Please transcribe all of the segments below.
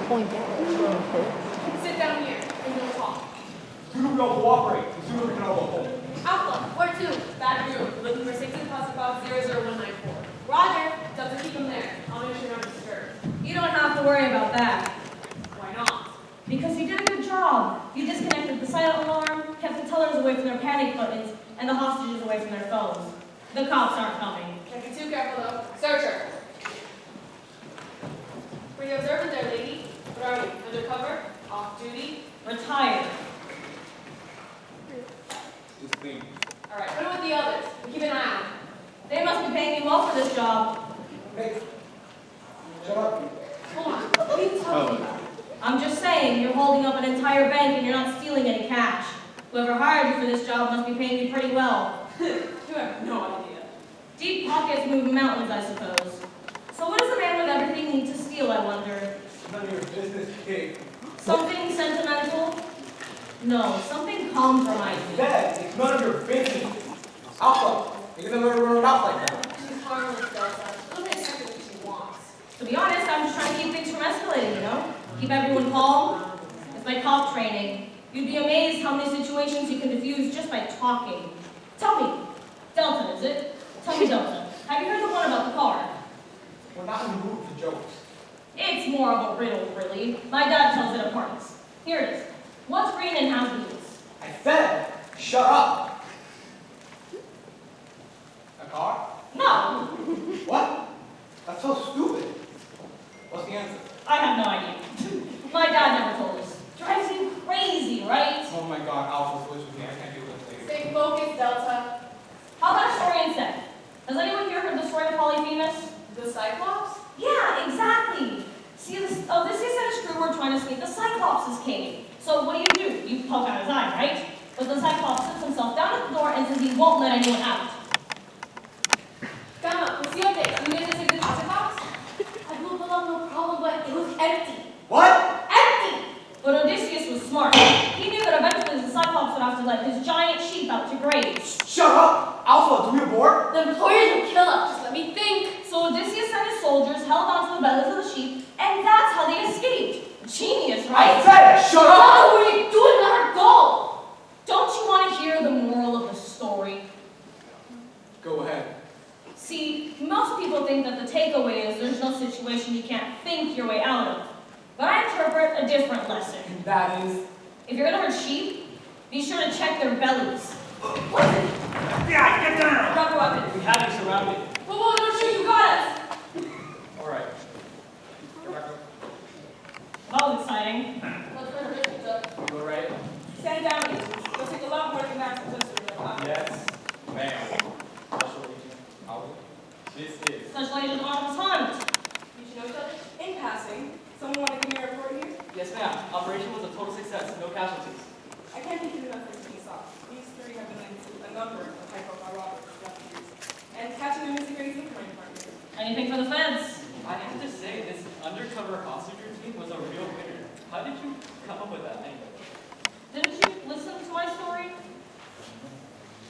Sit down here and we'll talk. As soon as we all cooperate, as soon as we can all go home. Alpha, where to? That room. Looking for safety deposit box 00194. Roger. Delta, keep him there. I'll make sure you're not disturbed. You don't have to worry about that. Why not? Because you did a good job. You disconnected the silent alarm, kept the tellers away from their panic buttons, and the hostages away from their phones. The cops aren't coming. Can't be too careful though. Searcher. Pretty observant there, lady. What are you? Undercover? Off duty? Retired. Just clean. Alright, put it with the others. We'll keep an eye on them. They must be paying you well for this job. Hey, shut up. Hold on. What are you talking about? I'm just saying, you're holding up an entire bank and you're not stealing any cash. Whoever hired you for this job must be paying you pretty well. You have no idea. Deep pockets move mountains, I suppose. So what does a man with everything need to steal, I wonder? None of your business, kid. Something sentimental? No, something compromising. Dad, it's none of your business. Alpha, you're gonna let her run out like that. She's harmless, Delta. Look at exactly what she wants. To be honest, I'm just trying to keep things from escalating, you know? Keep everyone calm. It's my cop training. You'd be amazed how many situations you can diffuse just by talking. Tell me, Delta, is it? Tell me, Delta, have you heard the one about the car? We're not in the mood for jokes. It's more of a riddle, really. My dad tells it at parties. Here it is. What's green and has wheels? I said, shut up. A car? No! What? That's so stupid. What's the answer? I have no idea. My dad never told us. Drives you crazy, right? Oh my god, Alpha, switch with me. I can't deal with this later. Stay focused, Delta. How about a story instead? Has anyone here heard the story of Polyphemus? The Cyclops? Yeah, exactly. See, Odysseus and his crew were trying to escape the Cyclops' cave. So what do? You poke out his eye, right? But the Cyclops sits himself down at the door and says he won't let anyone out. Gamma, what's the update? You guys just take the deposit box? I moved along, no problem, but it was empty. What? Empty! But Odysseus was smart. He knew that eventually the Cyclops would have to let his giant sheep out to graze. Shut up! Alpha, do we abort? The employers will kill us. Just let me think. So Odysseus and his soldiers held onto the bellies of the sheep, and that's how they escaped. Genius, I right? said, shut up! Delta, what are you doing? Let her go! Don't you want to hear the moral of the story? Go ahead. See, most people think that the takeaway is there's no situation you can't think your way out of. But I interpret a different lesson. And that is... If you're gonna hurt sheep, be sure to check their bellies. Yeah, get down! Drop your weapon. We have you surrounded. Whoa, don't shoot, you got us! Alright. Get back up. That was exciting. Let's put her wrist up. Go right. Stand down, agents. It'll take a lot more than that to listen to the Yes, ma'am. Special Agent Howard. This is. Special Agent Arms Hunt. Did you know each other? In passing. Someone want to give me a report here? Yes, ma'am. Operation was a total success. No casualties. I can't think of enough for this off. These three have been linked to a number of high-profile robberies throughout the years. And catching them is a great thing for my department. Anything for the feds? I have to say, this undercover hostage routine was a real winner. How did you come up with that anyway? Didn't you listen to my story?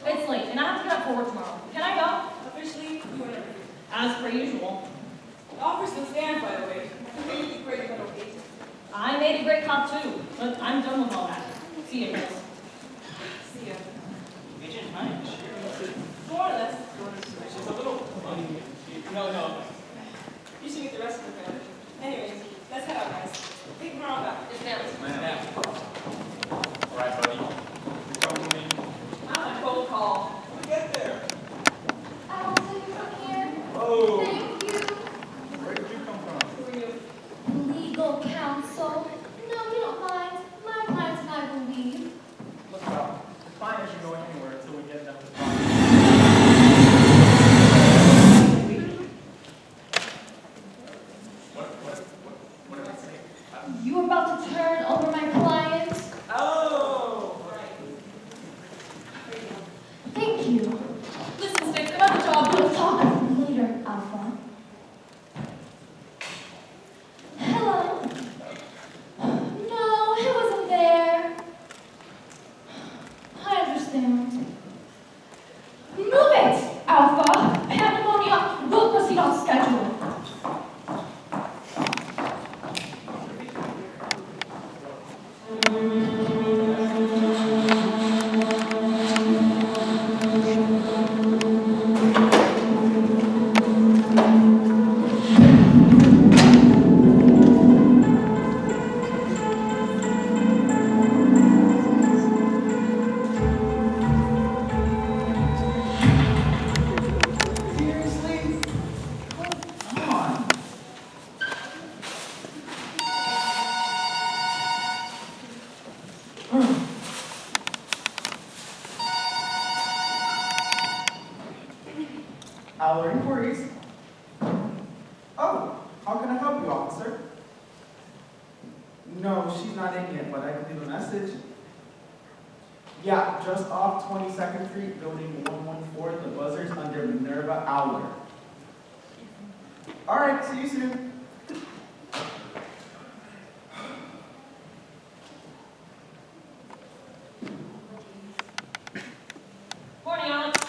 It's late, and I have to get up for work tomorrow. Can I go? Officially, you are interviewed. As per usual. The offer still stands, by the way. I think you'd be great federal agent. I made a great cop too, but I'm done with all that. See you guys. See ya. Agent Mike, More or less. she's a little funny. No. You should meet the rest of the family. Anyways, let's head out, guys. Take tomorrow back. It's now. Ma'am. Alright, buddy. You're coming with me. I'm a cold call. We get there. I'll take it from here. Oh, Thank you. where did you come from? Who are you? Legal counsel. No, you don't mind. My clients and I believe. Look up. It's fine if you're going anywhere until we get them to talk. What did I say? You were about to turn over my client. Oh! Thank you. Listen, Stick, about the job. We'll talk later, Alpha. How can I help you, officer? No, she's not in yet, but I can leave a message. Yeah, just off 22nd Street, building 114, the buzzar's under Minerva Owler. All right, see you soon. Morning, Alex.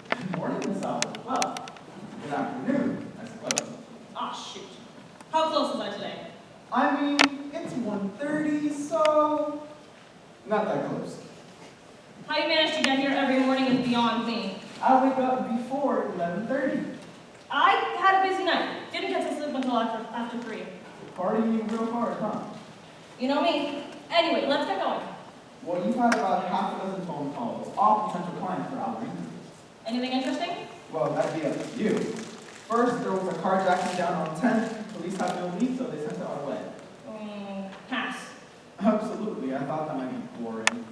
Good morning, Miss Owler. Well, good afternoon, I suppose. Ah, shoot. How close was I today? I mean, it's 1:30, so not that close. How you manage to get here every morning is beyond me. I wake up before 11:30. I had a busy night. Didn't get to sleep until after 3. Partying real hard, huh? You know me. Anyway, let's get going. Well, you've had about half a dozen phone calls, all potential clients for our interviews. Anything interesting? Well, that'd be up to you. First, there was a carjacking down on 10th. Police had no lead, so they sent it our way. Pass. Absolutely, I thought that might be boring.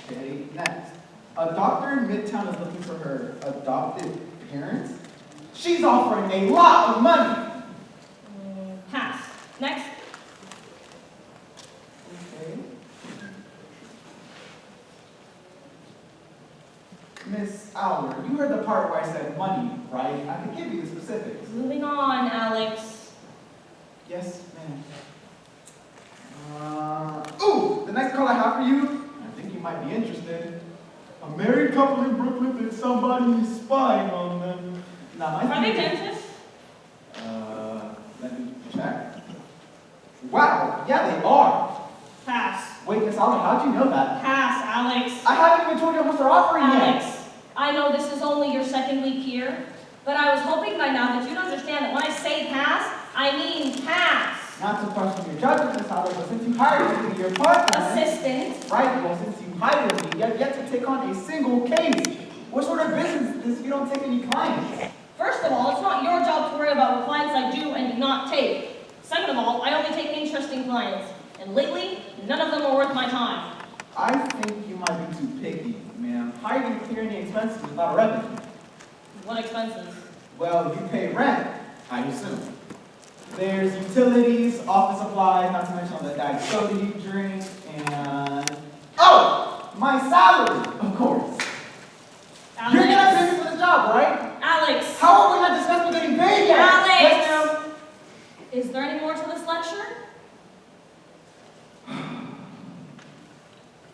Okay, next. A doctor in Midtown is looking for her adopted parents. She's offering a lot of money. Pass. Next. Okay. Miss Owler, you heard the part where I said money, right? I can give you the specifics. Moving on, Alex. Yes, ma'am. Ooh, the next call I have for you, I think you might be interested. A married couple in Brooklyn that somebody is spying on them. Now, Are they dentists? Let me check. Wow, yeah, they are. Pass. Wait, Miss Owler, how'd you know that? Pass, Alex. I haven't even told you how much they're offering yet. Alex, I know this is only your second week here, but I was hoping by now that you'd understand that when I say pass, I mean pass. Not to question your judgment, Miss Owler, but since you hired me to be your partner, Assistant. right, well, since you hired me, you have yet to take on a single case. What sort of business is this if you don't take any clients? First of all, it's not your job to worry about what clients I do and do not take. Second of all, I only take interesting clients, and lately, none of them are worth my time. I think you might be too picky, ma'am. How are you going to clear any expenses without revenue? What expenses? Well, you pay rent, I assume. There's utilities, office supplies, not to mention all the diet soda you drink, and... Oh! My salary, of course. Alex. You're going to pay me for this job, right? Alex. How are we not discussing getting paid yet? Alex. Yes, ma'am. Is there any more to this lecture?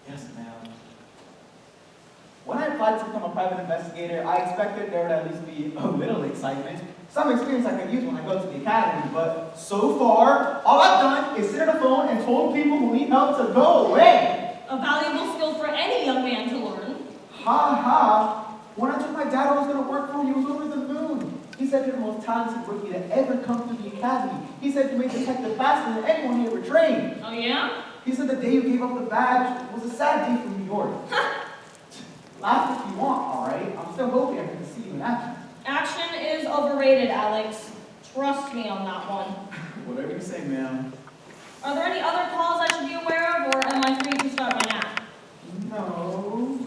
Yes, ma'am. When I applied to become a private investigator, I expected there would at least be a little excitement. Some experience I could use when I go to the academy, but so far, all I've done is sit on the phone and told people who need help to go away. A valuable skill for any young man to learn. Ha ha. When I told my dad I was going to work for him, he was over the moon. He said you're the most talented rookie to ever come through the academy. He said you made detective faster than anyone he ever trained. Oh yeah? He said the day you gave up the badge was a sad day for New York. Laugh if you want, all right? I'm still hoping I can see you in action. Action is overrated, Alex. Trust me on that one. Whatever you say, ma'am. Are there any other calls I should be aware of, or am I free to start my nap? No.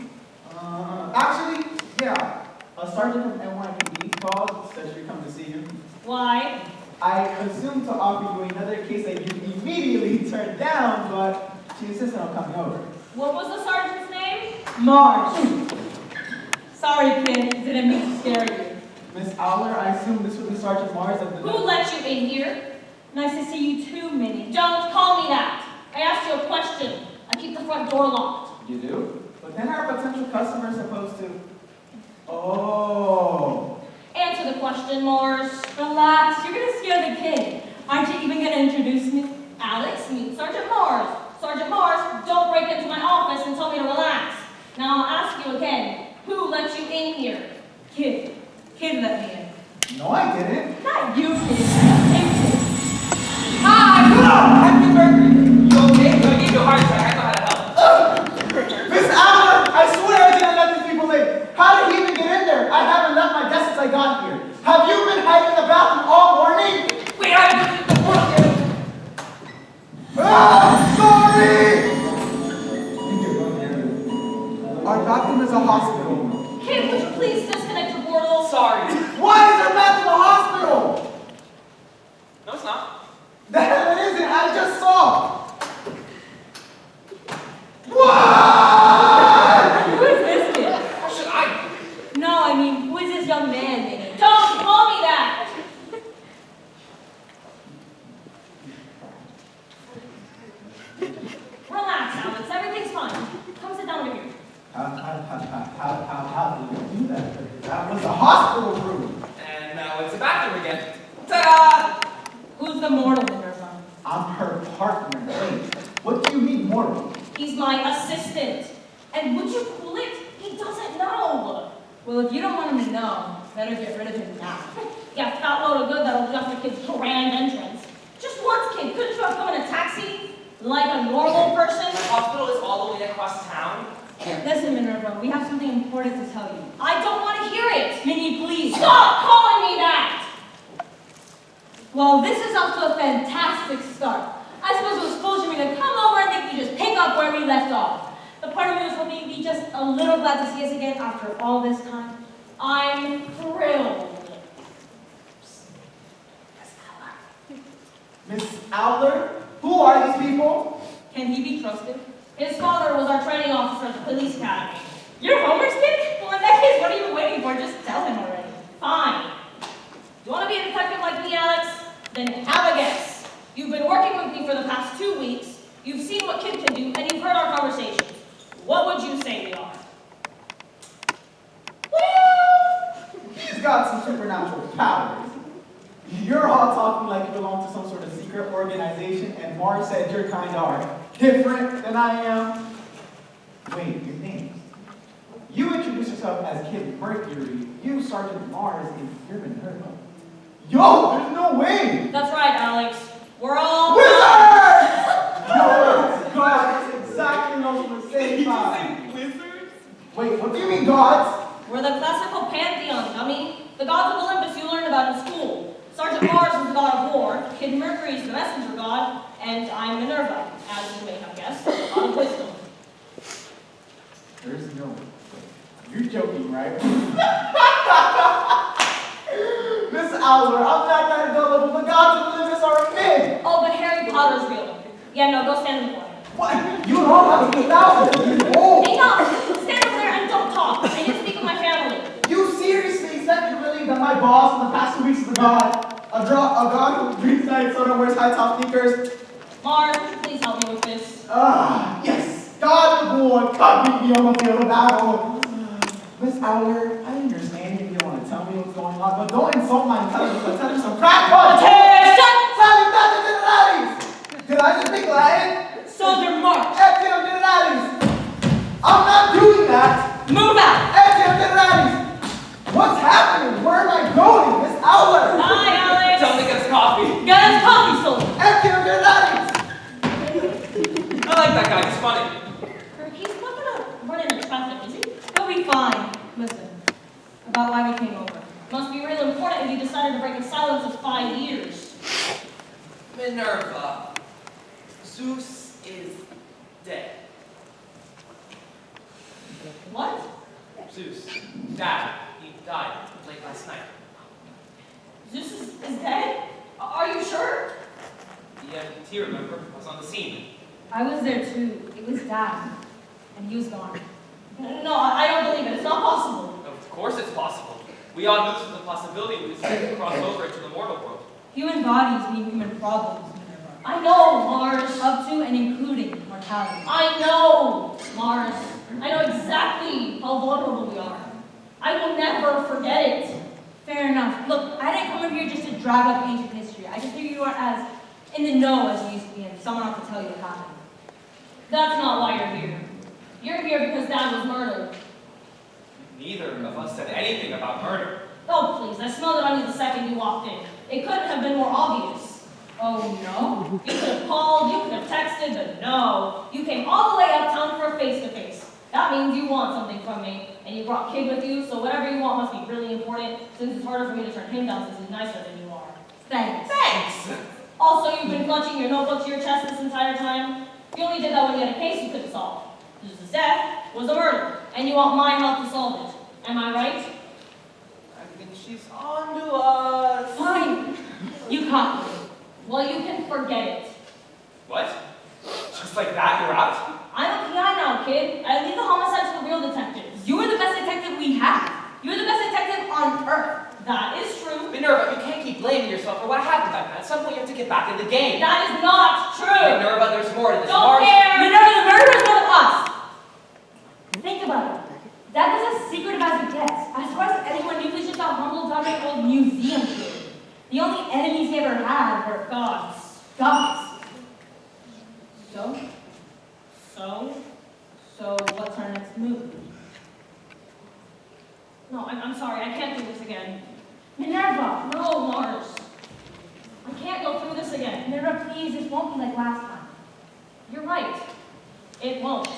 Actually, yeah. A sergeant from NYPD called, said she'd come to see you. Why? I assumed to offer you another case that you immediately turned down, but she insisted on coming over. What was the sergeant's name? Mars. Sorry, kid. Didn't mean to scare you. Miss Owler, I assume this would be Sergeant Mars of the... Who let you in here? Nice to see you too, Minnie. Don't call me that. I asked you a question. I keep the front door locked. You do? But then our potential customer is supposed to... Oh. Answer the question, Mars. Relax. You're gonna scare the kid. Aren't you even gonna introduce me? Alex, meet Sergeant Mars. Sergeant Mars, don't break into my office and tell me to relax. Now I'll ask you again. Who let you in here? Kid. Kid let me in. No, I didn't. Not you, kid. Hey, kid. Hi! Happy birthday! You okay? You gave you a heart attack. I know how to help. Miss Owler, I swear I didn't let these people in. How did he even get in there? I haven't left my desk since I got here. Have you been hiding in the bathroom all morning? Wait, I have the world. Sorry! Our bathroom is a hospital. Kid, would you please disconnect your portal? Sorry. Why is our bathroom a hospital? assistant. And would you cool it? He doesn't know. Well, if you don't want him to know, better get rid of him now. Yeah, fat load of good that'll do after kid's grand entrance. Just once, kid. Couldn't you have come in a taxi? Like a normal person? The hospital is all the way across town. Listen, Minerva, we have something important to tell you. I don't want to hear it. Minnie, please. Stop calling me that! Well, this is off to a fantastic start. I suppose it was foolish of me to come over and think we just pick up where we left off. The part of me was hoping you'd be just a little glad to see us again after all this time. I'm thrilled. Miss Owler, who are these people? Can he be trusted? His father was our training officer at the police academy. You're Homer's kid? Well, in that case, what are you waiting for? Just tell him already. Fine. You want to be a detective like me, Alex? Then have a guess. You've been working with me for the past 2 weeks. You've seen what Kid can do, and you've heard our conversations. What would you say we are? He's got some supernatural powers. You're all talking like you belong to some sort of secret organization, and Mars said your kind are different than I am. Wait, your names. You introduced yourself as Kid Mercury. You Sergeant Mars, and you're Minerva. Yo, there's no way! That's right, Alex. We're all... Wizards! No, God, that's exactly what we're saying. Wizards? Wait, what do you mean, gods? We're the classical pantheon, dummy. The gods of Olympus you learned about in school. Sergeant Mars is the god of war, Kid Mercury is the messenger god, and I'm Minerva, as you may have guessed, the god of wisdom. There's no way. You're joking, right? Miss Owler, I'm not that gullible. The gods of Olympus are a myth. Oh, but Harry Potter's real. Yeah, no, go stand in the corner. What? You don't have a thousand years old. Enough! Stand over there and don't talk. I need to speak with my family. You seriously expect me to believe that my boss in the past 2 weeks is a god? A god who drinks night soda and wears high-top sneakers? Mars, please help me with this. Yes. God the boy, come meet me on the field of battle. Miss Owler, I understand if you don't want to tell me what's going on, but don't insult my intelligence by telling me some crackpot. Did I just speak Latin? Soldier March! Etienne Generalis! I'm not doing that! Move out! Etienne Generalis! What's happening? Where am I going? Miss Owler! Hi, Alex! Tell me to get us coffee. Get us coffee, soldier! Etienne Generalis! I like that guy. He's funny. He's not gonna run into traffic, is he? He'll be fine. Listen, about why we came over. Must be real important if you decided to break the silence of 5 years. Minerva. Zeus is dead. What? Zeus. Dad. He died late last night. Zeus is dead? Are you sure? The MPT, remember, was on the scene. I was there too. It was Dad. And he was gone. No, I don't believe it. It's not possible. Of course it's possible. We all knew this was a possibility when we started to cross over into the mortal world. Human bodies mean human problems, Minerva. I know, Mars. Up to and including mortality. I know, Mars. I know exactly how vulnerable we are. I will never forget it. Fair enough. Look, I didn't come over here just to drag up ancient history. I just figured you weren't as in the know as you used to be, and someone ought to tell you what happened. That's not why you're here. You're here because Dad was murdered. Neither of us said anything about murder. Oh, please. I smelled it on you the second you walked in. It couldn't have been more obvious. Oh, no? You could have called, you could have texted, but no. You came all the way uptown for a face-to-face. That means you want something from me, and you brought Kid with you, so whatever you want must be really important, since it's harder for me to turn him down since he's nicer than you are. Thanks. Thanks! Also, you've been clutching your notebook to your chest this entire time. You only did that when you had a case you couldn't solve. Zeus's death was a murder, and you want my help to solve it. Am I right? I think she's on to us. Fine. You caught me. Well, you can forget it. What? Just like that, you're out? I'm a PI now, kid. I leave the homicide to the real detectives. You were the best detective we have. You were the best detective on Earth. That is true. Minerva, you can't keep blaming yourself for what happened back then. At some point, you have to get back in the game. That is not true. Minerva, there's more to this. Don't care. Minerva, the murderer is one of us. Think about it. That was as secretive as it gets. As far as anyone knew, he was just a humble, dominant old museum kid. The only enemies he ever had were gods. Gods. So? So what's our next move? No, I'm sorry, I can't do this again. Minerva! No, Mars. I can't go through this again. Minerva, please, this won't be like last time. You're right. It won't.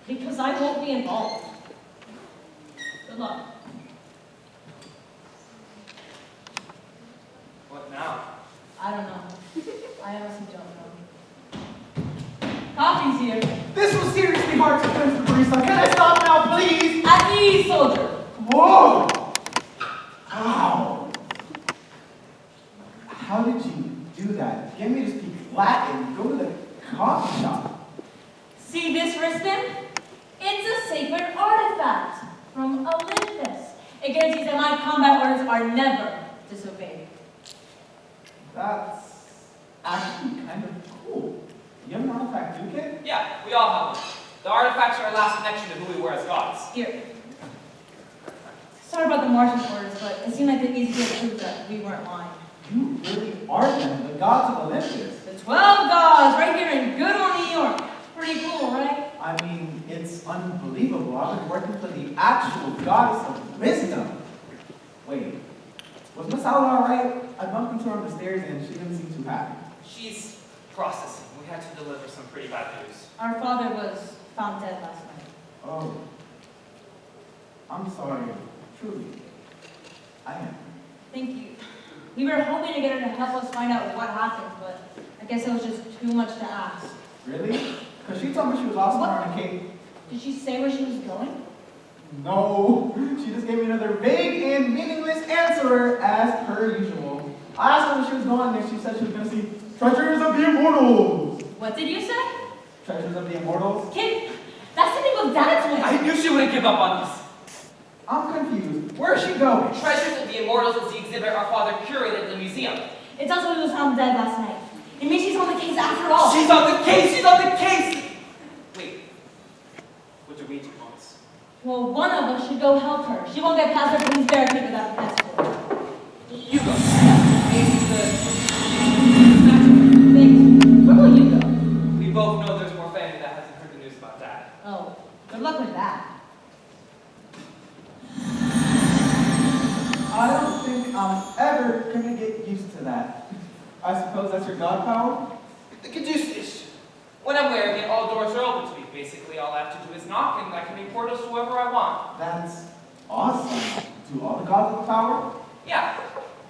Because I won't be involved. Good luck. What now? I don't know. I honestly don't know. Coffee's here. This was seriously hard to finish, Barista. Can I stop now, please? At ease, soldier. Whoa! Ow! How did you do that? Get me to speak Latin, go to the coffee shop. See this wristband? It's a sacred artifact from Olympus. It guarantees that my combat orders are never disobeyed. That's actually kind of cool. You have an artifact too, kid? Yeah, we all have one. The artifacts are our last connection to who we were as gods. Here. Sorry about the Martian orders, but it seemed like the easiest proof that we weren't lying. You really are them, the gods of Olympus. The 12 gods right here in good old New York. Pretty cool, right? I mean, it's unbelievable. I've been working for the actual goddess of wisdom. Wait, was Miss Owl alright? I bumped into her on the stairs and she didn't seem too happy. She's processing. We had to deliver some pretty bad news. Our father was found dead last night. Oh. I'm sorry. Truly. I am. Thank you. We were hoping to get her to help us find out what happened, but I guess it was just too much to ask. Really? Because she told me she was lost somewhere on a cake. Did she say where she was going? No. She just gave me another vague and meaningless answer as per usual. I asked her where she was going and she said she was going to see Treasures of the Immortals. What did you say? Treasures of the Immortals? Kid, that's the name of Dad's I place. knew she wouldn't give up on us. I'm confused. Where is she going? Treasures of the Immortals is the exhibit our father curated in the museum. It's also who was found dead last night. It means she's on the case after all. She's on the case! She's on the case! Wait. What do we do, Mons? Well, one of us should go help her. She won't get past her police barricade without a passport. You go. Thanks. Where will you go? We both know there's more family that hasn't heard the news about that. Oh, good luck with that. I don't think I'm ever going to get used to that. I suppose that's your god power? The caduceus. When I'm wearing it, all doors are open to me. Basically, all I have to do is knock and I can be portals to whoever I want. That's awesome. Do all the gods have power? Yeah.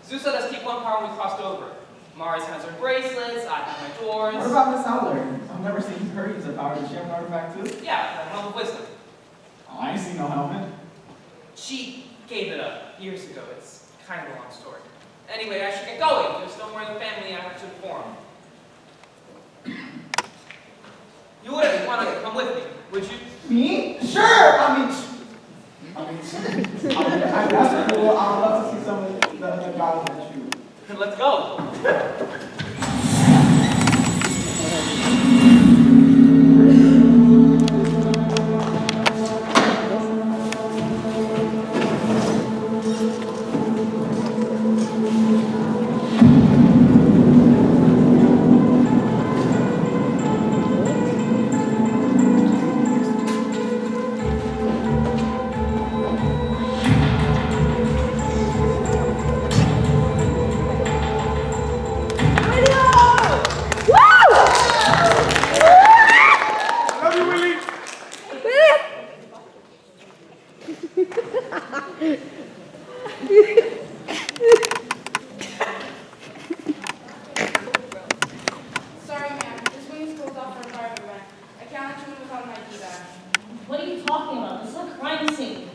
Zeus let us keep one power when we crossed over. Mars has her bracelets, I have my doors. What about Miss Owler? I've never seen her use a power. Does she have an artifact too? Yeah, the helm of wisdom. Oh, I ain't seen no helmet. She gave it up years ago. It's kind of a long story. Anyway, I should get going. There's no more in the family I have to inform. You wouldn't want to come with me, would you? Me? Sure! I mean, that's cool. I would love to see some of the gods that you. Let's go. Sorry, ma'am. This wing is closed off for a private event. I can't let you in without an ID badge. What are you talking about? This is a crime scene.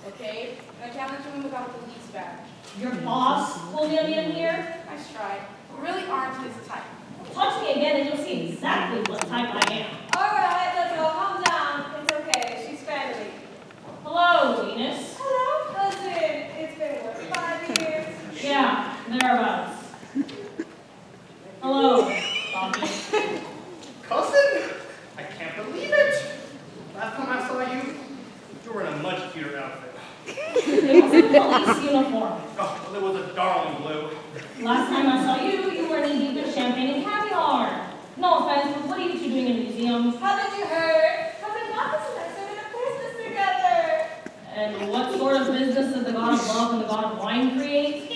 Okay? And I can't let you in without a police badge. Your boss pulled me in here. Nice try. You really aren't his type. Talk to me again and you'll see exactly what type I am. Alright, let's go. Calm down. It's okay. She's family. Hello, Venus. Hello, cousin. It's been, what, 5 years? Yeah, thereabouts. Hello, Bobby. Cousin? I can't believe it. Last time I saw you, you were in a much cuter outfit. It was a police uniform. Oh, well, it was a darling blue. Last time I saw you, you were knee deep in champagne and caviar. No offense, but what are you two doing in museums? Haven't you heard? Cousin office and I started a business together. And what sort of business did the god of love and the god of wine create?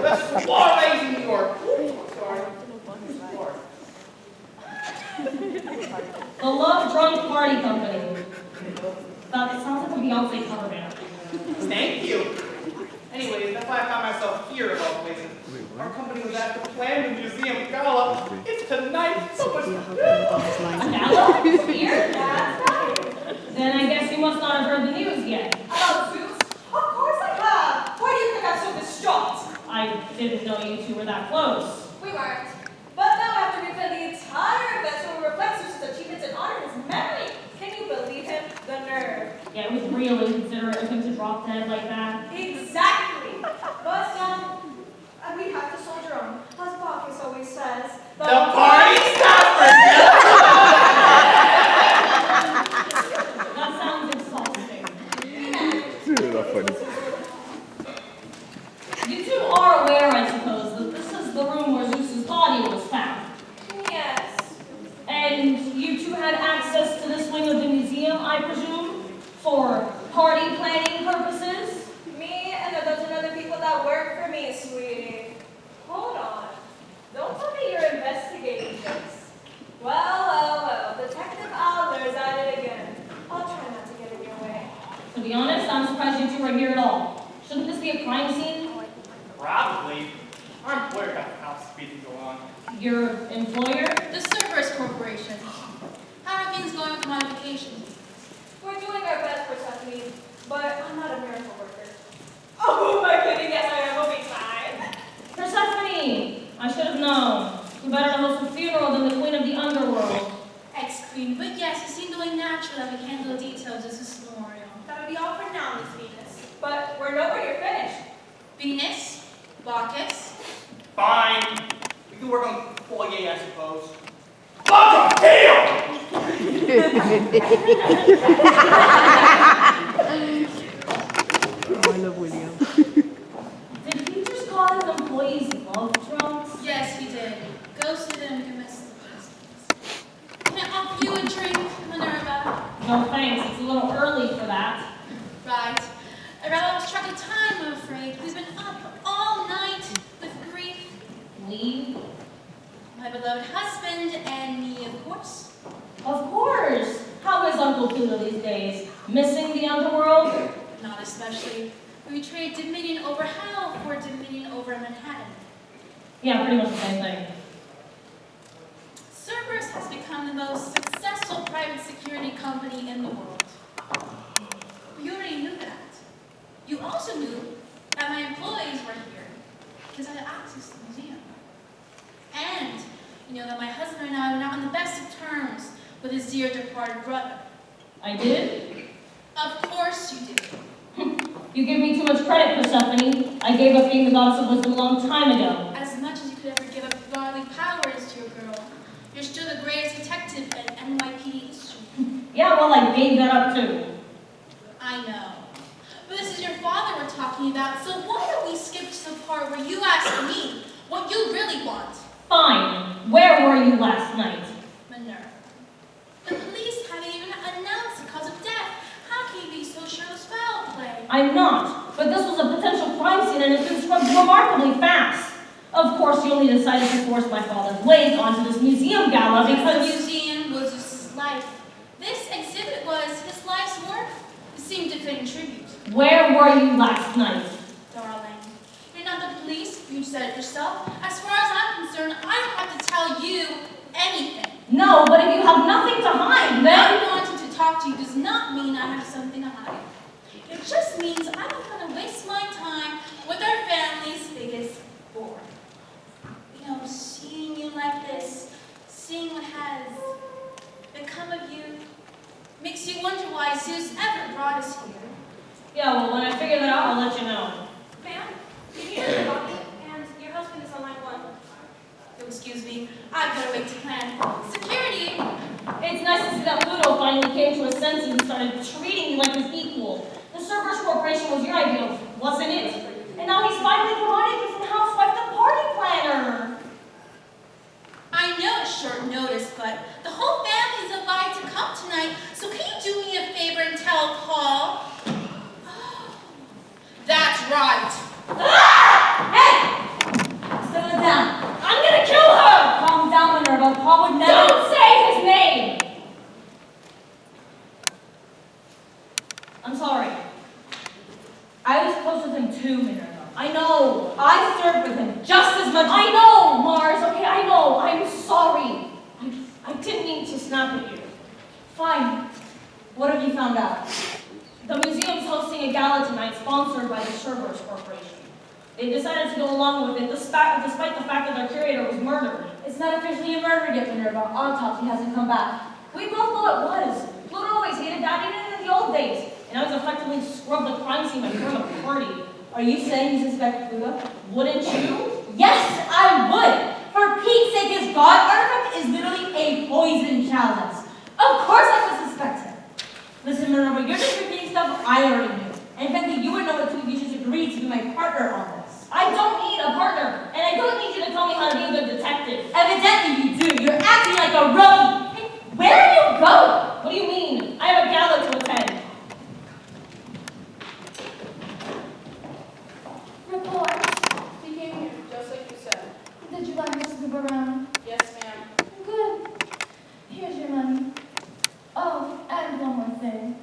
Let's soirees in New York. Sorry. The Love Drunk Party Company. That sounds like a Beyonce cover band. Thank you. Anyways, that's why I found myself here of all places. Our company was at the Planned Museum Gala. It's tonight. So much to do. A gala? Here? That's right. Then I guess you must not have heard the news yet. About Zeus? Of course I have. Why do you think I'm so distraught? I didn't know you two were that close. We weren't. But now after we planned the entire event so we reflect Zeus's achievements and honor his memory. Can you believe him? The nerve. Yeah, it was really inconsiderate of him to drop dead like that. Exactly. But we have to soldier on. As Bacchus always says. The party's not for That sounds exhausting. You two are aware, I suppose, that this is the room where Zeus's body was found. Yes. And you two had access to this wing of the museum, I presume, for party planning purposes? Me and a dozen other people that work for me, sweetie. Hold on. Don't tell me you're investigating this. Well. Detective Adler's at it again. I'll try not to get in your way. To be honest, I'm surprised you two are here at all. Shouldn't this be a crime scene? Probably. Our employer got the house speeding go on. Your employer? The Cerberus Corporation. How are things going with modifications? We're doing our best for Stephanie, but I'm not a miracle worker. Oh my goodness, yes I am. We'll be fine. Persephone! I should have known. You better to host a funeral than the queen of the underworld. Ex-queen, but yes, it seemed only natural that we handle the details of this memorial. That'll be all for now, Miss Venus. But we're nowhere near finished. Venus, Bacchus, Fine. We can work on Foyer, I suppose. Fuck hell! Did he just call his employees love drunks? yes, he did. Ghosted and commenced the business. Can I offer you a drink, Minerva? No thanks, it's a little early for that. Right. I rather lost track of time, I'm afraid. We've been up all night with grief. We? My beloved husband and me, of course. Of course! How is Uncle Pluto these days? Missing the underworld? Not especially. We trade dominion over hell for dominion over Manhattan. Yeah, pretty much the same thing. Cerberus has become the most successful private security company in the world. You already knew that. You also knew that my employees were here because I had access to the museum. And you know that my husband and I were not on the best of terms with his dear departed brother. I did? Of course you did. You give me too much credit, Persephone. I gave up being the goddess of wisdom a long time ago. As much as you could ever give up godly powers to your girl, you're still the greatest detective in NYPD history. Yeah, well, I gave that up too. I know. But this is your father we're talking about, so why don't we skip to the part where you ask me what you really want? Fine. Where were you last night? Minerva. The police haven't even announced the cause of death. How can you be so sure it was foul play? I'm not. But this was a potential crime scene and it's been scrubbed remarkably fast. Of course, you only decided to force my father's wake onto this museum gala The because... museum was his life. This exhibit was his life's work. It seemed to fit in tribute. Where were you last night? Darling, you're not the police. You said it yourself. As far as I'm concerned, I don't have to tell you anything. No, but if you have nothing to hide, then... Not wanting to talk to you does not mean I have something to hide. It just means I don't want to waste my time with our family's biggest bore. You know, seeing you like this, seeing what has become of you, makes you wonder why Zeus ever brought us here. Yeah, well, when I figure that out, I'll let you know. Ma'am, you need a coffee, and your husband is on line 1. Oh, excuse me, I've got to wait to plan. Security! It's nice to see that Pluto finally came to his senses and started treating you like his equal. The Cerberus Corporation was your idea, wasn't it? And now he's finally promoting you from housewife to party planner. I know it's short notice, alcohol. That's right. Hey! Settle down. I'm gonna kill her! Calm down, Minerva. Paul would never. Don't say his name! I'm sorry. I was close with him too, Minerva. I know. I served with him just as much. I know, Mars, okay, I know. I'm sorry. I didn't mean to snap at you. Fine. What have you found out? The museum's hosting a gala tonight sponsored by the Cerberus Corporation. They decided to go along with it despite the fact that their curator was murdered. It's not officially a murder yet, Minerva. Autopsy hasn't come back. We both know it was. Pluto always hated that, even in the old days. And I was effectively scrubbed the crime scene by throwing a party. Are you saying you suspect Pluto? Wouldn't you? Yes, I would! For Pete's sake, his god artifact is literally a poison chalice. Of course I would suspect him. Listen, Minerva, you're just repeating stuff I already knew. And frankly, you would know it too if you just agreed to be my partner on this. I don't need a partner. And I don't need you to tell me how to be a good detective. Evidently you do. You're acting like a rookie. Hey, where are you going? What do you mean? I have a gala to attend. Report. He came here, just like you said. Did you let her snoop around? Yes, ma'am. Good. Here's your money. Oh, and one more thing.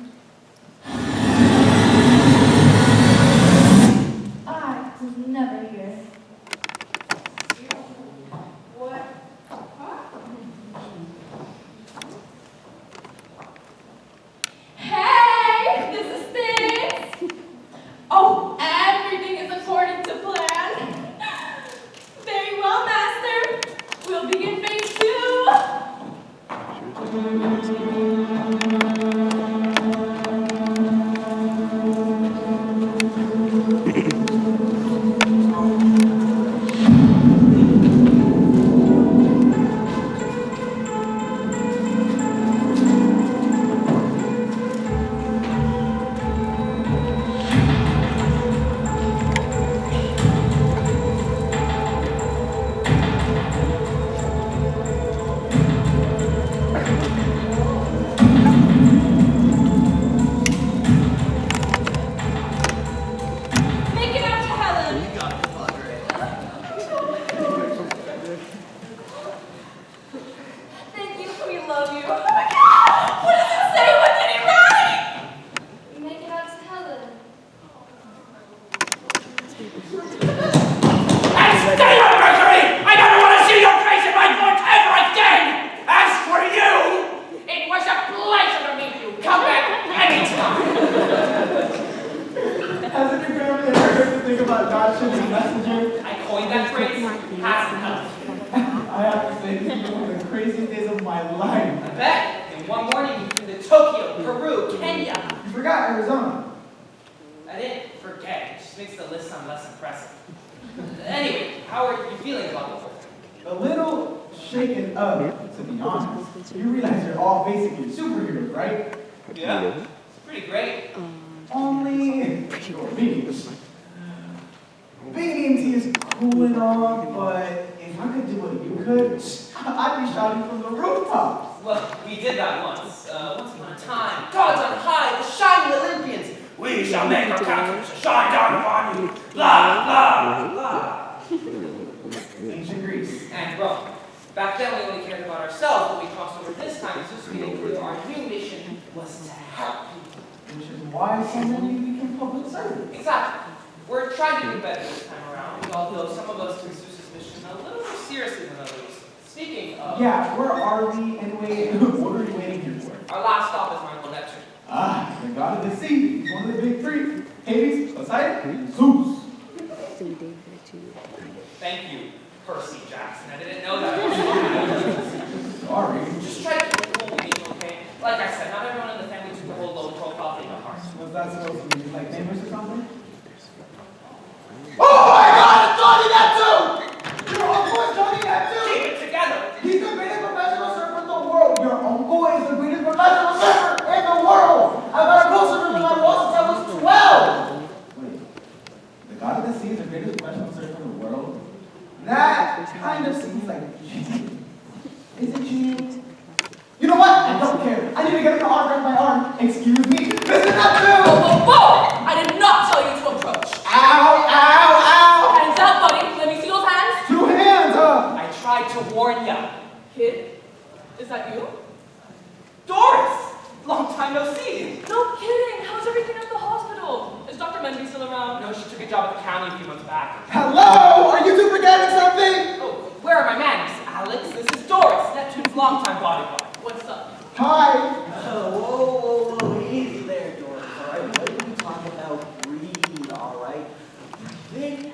I was never here. What? Hey, this is Sticks. Oh, everything is according to plan. Very well, Master. We'll begin phase 2. Make it up to Helen. You got it, Padre. Thank you. We love you. Oh my God! What does it say? What did he write? Make it up to Helen. And stay on Mercury! I never want to see your face in my court ever again! As for you, it was a pleasure to meet you. Come back anytime. Hasn't your family ever heard to think about God shipping a messenger? I coined that phrase. Hasn't helped. I have to say, this is one of the craziest days of my life. I bet. In one morning, you flew to Tokyo, Peru, Kenya. You forgot Arizona. I didn't forget. It just makes the list sound less impressive. Anyway, how are you feeling about the whole thing? A little shaken up, to be honest. You realize you're all basically superheroes, right? Yeah. It's pretty great. Only, or me. Being EMT is cool and all, but if I could do what you could, I'd be shouting from the rooftops. Well, we did that once. Once upon a time. Gods on high, the shining Olympians. We shall make our countenance shine down upon you. Blah, blah, blah. Ancient Greece. And Rome. Back then, we only cared about ourselves, but we crossed over this time. It's just made it clear our new mission was to help people. Which is why so many became public servants. Exactly. We're trying to do better this time around, although some of us took Zeus's mission a little more seriously than others. Speaking of... Yeah, where are we anyway? What are we waiting here for? Our last stop is Mount Neptune. Ah, the god of the sea. He's one of the big three. Hades, Poseidon, and Zeus. Thank you, Percy Jackson. I didn't know that. Sorry. Just try to keep the whole meeting, okay? Like I said, not everyone in the family took the whole low profile thing to heart. Was that supposed to be like famous or something? Oh my god, it's Johnny that too! Your uncle is Johnny that too! Keep it together! He's the greatest professional surfer in the world! Your uncle is the greatest professional surfer in the world! I've got a closer to my wall since I was 12! Wait, the god of the sea is the greatest professional surfer in the world? That kind of seems like cheating. Is it cheating? You know what? I don't care. I need to get an autograph my arm. Excuse me? Listen a job at the county a few months back. Hello? Are you two forgetting something? Oh, where are my manners, Alex? This is Doris, Neptune's longtime bodyguard. What's up? Hi. Whoa, easy there, Doris, all right? What did we talk about? Breathe, all right? Then,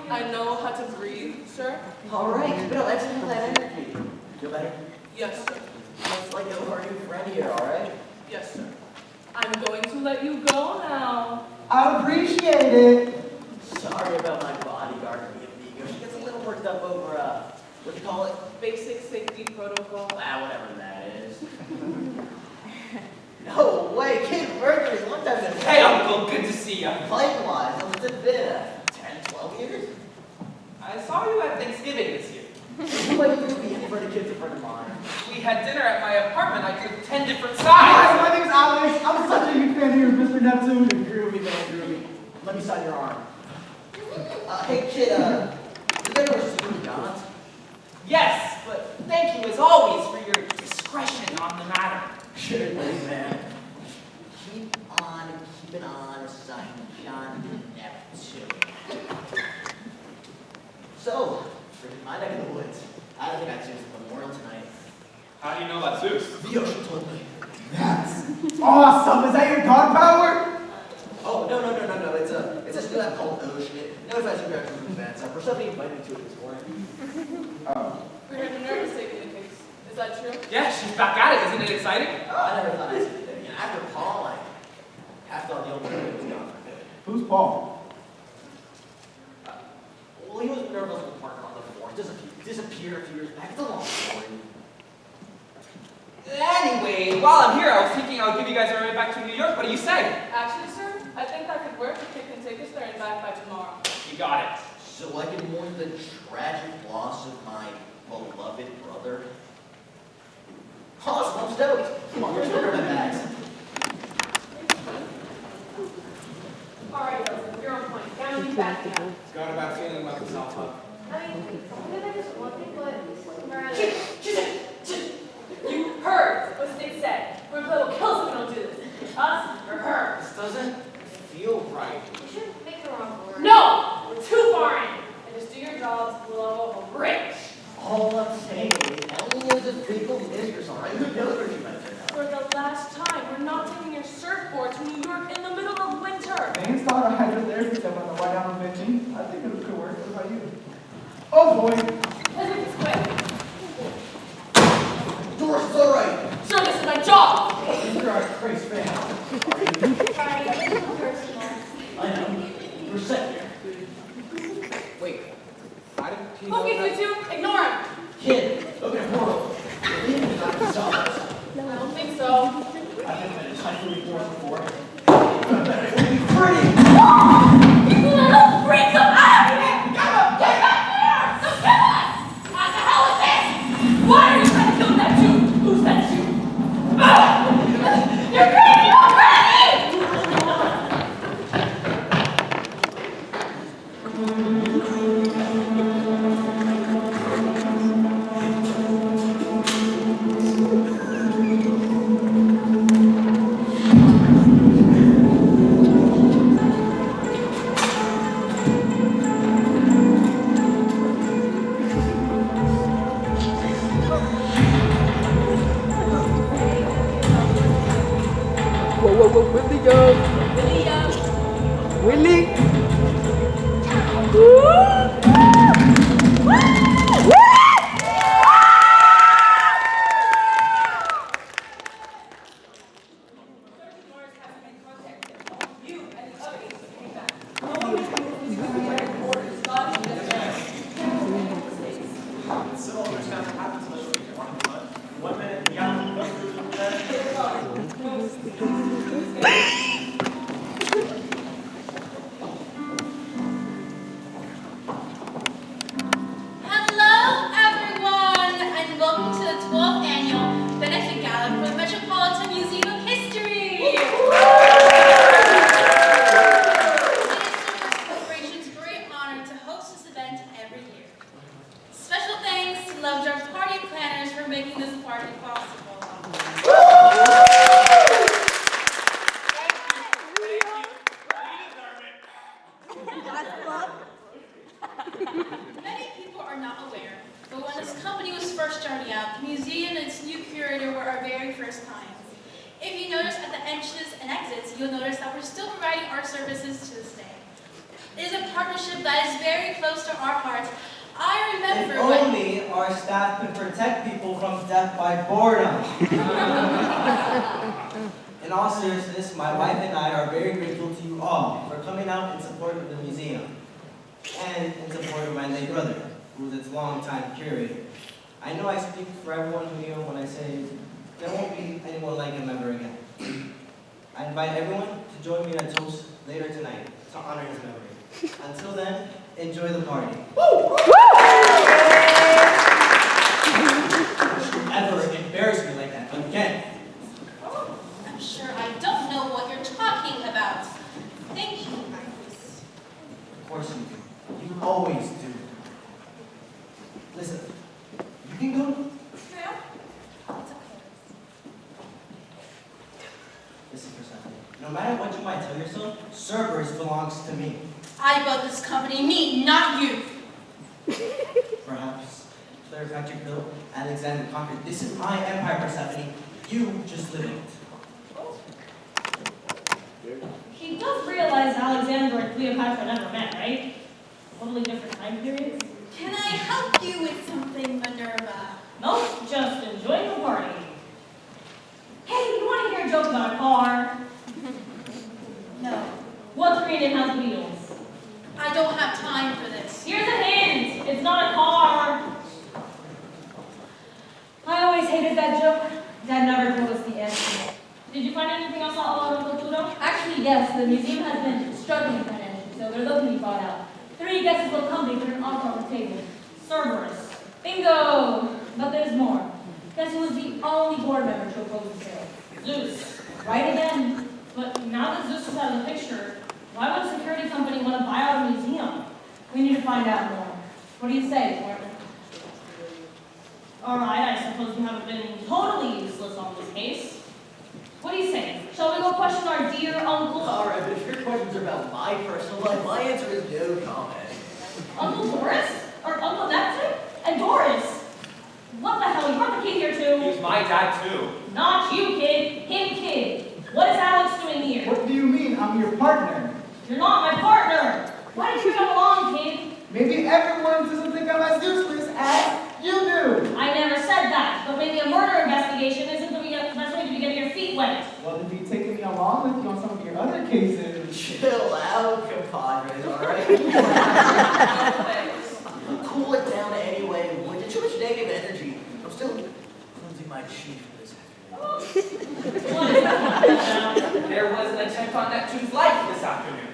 I know how to breathe, sir. all right, Bill, exhale that energy. Feel better? Yes, sir. Let's let go of our new friend here, all right? Yes, sir. I'm going to let you go now. I appreciate it. Sorry about my bodyguard being ego. She gets a little worked up over, what do you call it? Basic safety protocol. Whatever that is. No way, Kid Mercury, long time no Hey, Uncle, good to see you. Likewise, it's been 10, 12 years. I saw you at Thanksgiving this year. What do you mean for the kids in front of mine? We had dinner at my apartment. I took 10 different Hi, sides. my name is Alex. I'm such a huge fan here of Mr. Neptune. Groovy, man, groovy. Let me sign your arm. Hey, kid, you better receive Johns. Yes, but thank you as always for your discretion on the matter. Sure thing, man. Keep on keeping on, son, John Neptune. So, freaking my neck of the woods. I don't think I'd choose the memorial tonight. How do you know about Zeus? The ocean told me. That's awesome. Is that your dog power? Oh, no. It's a new app called Ocean. It notifies you guys from events. Somebody invited me to it this morning. Oh. We heard a nervous taking the case. Is that true? Yeah, she's back at it. Isn't it exciting? Oh, I never thought I'd see it. You know, after Paul, I half thought the old man was gone for good. Who's Paul? Well, he was nervous with partner on the floor. Disappeared a few years back. It's a long story. Anyway, while I'm here, I was thinking I'll give you guys a ride back to New York. What do you say? Actually, sir, I think that could work if you can take us there and back by tomorrow. You got it. So I can mourn the tragic loss of my beloved brother. Awesome, I'm stoked. Come on, let's go grab my bags. All right, Joseph, you're on point. Family back down. Got a bad feeling about the South Hub. I mean, something I just wanted, but this is rather... You heard what Stick said. We're gonna kill someone who don't do this. Us or her. This doesn't feel right. You shouldn't make the wrong word. No! We're too far in. And just do your jobs, we'll all go home rich. All I'm saying is, Ellie is a fickle mistress, all right? Who knows where she might turn out? For the last time, we're not taking your surfboard to New York in the middle of winter. Thanks, thought I had your therapy step on the way down on 15. I think it could work. What about you? Oh boy. Let's make this quick. Doris, it's all right. Sir, this is my job. You're a crazy fan. Sorry, this is personal. I know. We're set here. Wait, how did he know Focus, that? you two. Ignore him. Kid, open a portal. Leave me not to solve us. I don't think so. I've been in a country force before. Pretty! You little freak of accident! Get back here! Don't kill us! What the hell is this? Why are you trying to kill Neptune? Who sent you? You're crazy! You're crazy! If you notice at the entrances and exits, you'll notice that we're still providing our services to this day. It is a partnership that is very close to our hearts. I remember If only our staff could protect people from death by boredom. In all seriousness, my wife and I are very grateful to you all for coming out in support of the museum and in support of my late brother, who was its longtime curator. I know I speak for everyone here when I say there won't be anyone like him ever again. I invite everyone to join me in a toast later tonight to honor his memory. Until then, enjoy the party. Woo! Ever embarrass me like that again? I'm sure I don't know what you're talking about. Thank you, Marcus. Of course you do. You always do. Listen, you can go. Ma'am? It's okay. Listen for something. No matter what you might tell yourself, Cerberus belongs to me. I built this company, me, not you. Perhaps Cleopatra built, Alexander conquered. This is my empire, Persephone. You just live in it. He does realize Alexander and Cleopatra never met, right? Totally different time periods. Can I help you with something, Minerva? Nope, just enjoying the party. Hey, you want to hear a joke about a car? No. What's green and has wheels? I don't have time for this. Here's a hint. It's not a car. I always hated that joke. Dad never told us the answer. Did you find anything else about Uncle Pluto? Actually, yes, the museum has been struggling financially, so they're looking to be bought out. 3 guesses will come, they put an offer on the table. Cerberus. Bingo! But there's more. Guess who was the only board member to oppose the sale? Zeus. Right again. But now that Zeus is out of the picture, why would a security company want to buy out a museum? We need to find out more. What do you say, Martin? All right, I suppose we haven't been totally useless on this case. What do you say? Shall we go question our dear uncle? All right, but if your questions are about my personal life, my answer is no comment. Uncle Doris? Or Uncle Neptune? And Doris? What the hell? You brought the kid here too? He's my dad too. Not you, kid. Him, kid. What is Alex doing here? What do you mean? I'm your partner. You're not my partner. Why did you come along, kid? Maybe everyone doesn't think I'm as useless as you do. I never said that, but maybe a murder investigation isn't the best way to be getting your feet wet. Well, if you've taken me along with you on some of your other cases. Chill out, compadres, all right? Cool it down anyway. With too much negative energy. I'm still cleansing my chi for this afternoon. What is that? There was an attempt on Neptune's life this afternoon.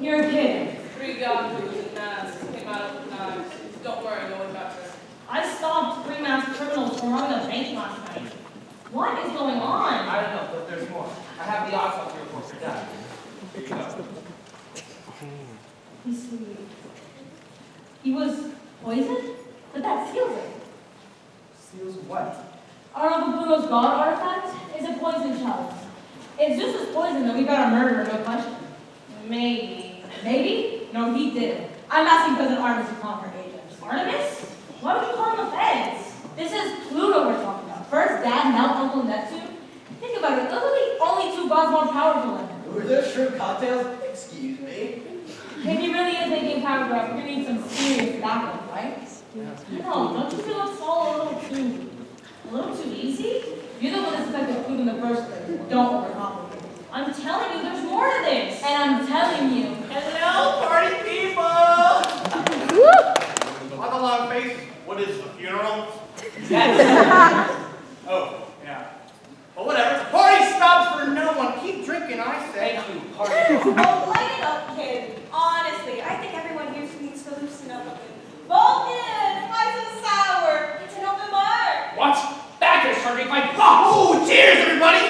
You're a kid. 3 yahoos and masks came out of the knives. Don't worry, no one got hurt. I stopped 3 masked criminals from robbing a bank last night. What is going on? I don't know, but there's more. I have the autopsy report for Dad. Here you go. He's sweet. He was poisoned? But that seals it. Seals what? Our Uncle Pluto's god artifact is a poison chalice. If Zeus is poisoned, then we got a murderer, no question. Maybe. Maybe? No, he didn't. I'm asking President Artemis to call her agents. Artemis? Why would you call him the feds? This is Pluto we're talking about. First Dad, now Uncle Neptune. Think about it, those are the only 2 gods more powerful than him. Were those shrimp cocktails? Excuse me. If he really is making power grab, we're gonna need some serious backup, right? No, don't you feel it's all a little too easy? You're the one that suspected food in the first place. Don't overcomplicate it. I'm telling you, there's more to this. And I'm telling you. Hello, party people! On the long face, what is the funeral? Oh, yeah. Well, whatever. Party stops for no one. Keep drinking, I say. Thank you, party. Oh, light it up, kid. Honestly, I think everyone here needs to loosen up a bit. Vulcan, why so sour? It's an open bar. What? Back is serving my box! Oh, cheers, everybody!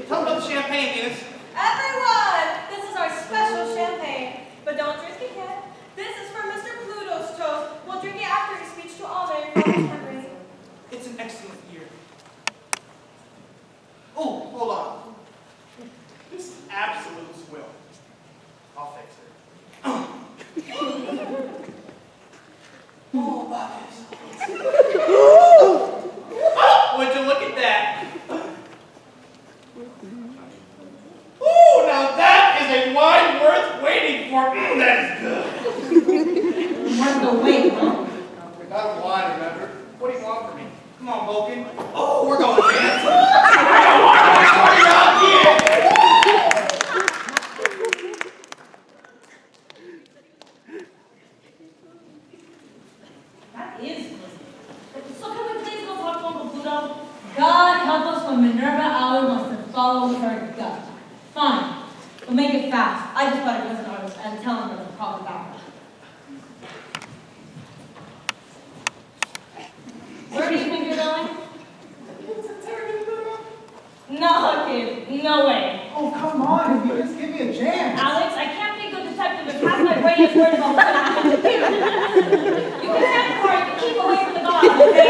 Tell them about the champagne, Venus. Everyone, this is our special champagne. But don't drink it yet. This is for Mr. Pluto's toast. We'll drink it after his speech to honor your father's memory. It's an excellent year. Oh, hold on. This is absolute swill. I'll fix it. Oh, Bacchus. Oh, would you look at that? Ooh, now that is a wine worth waiting for. That is good. Worth the wait, huh? I got wine, remember? What do you want from me? Come on, Vulcan. Oh, we're going to dance. I don't want to party out here. That is blizzard. So can we please go talk to Uncle Pluto? God help us when Minerva Aller wants to follow her gut. Fine. We'll make it fast. I just thought it was an artist and tell him the proper background. Where do you think you're going? No, kid. No way. Oh, come on, if you just give me a chance. Alex, I can't be a good detective if half my brain is worried about what's going to happen to you. You can stand for it, but keep away from the gods, okay?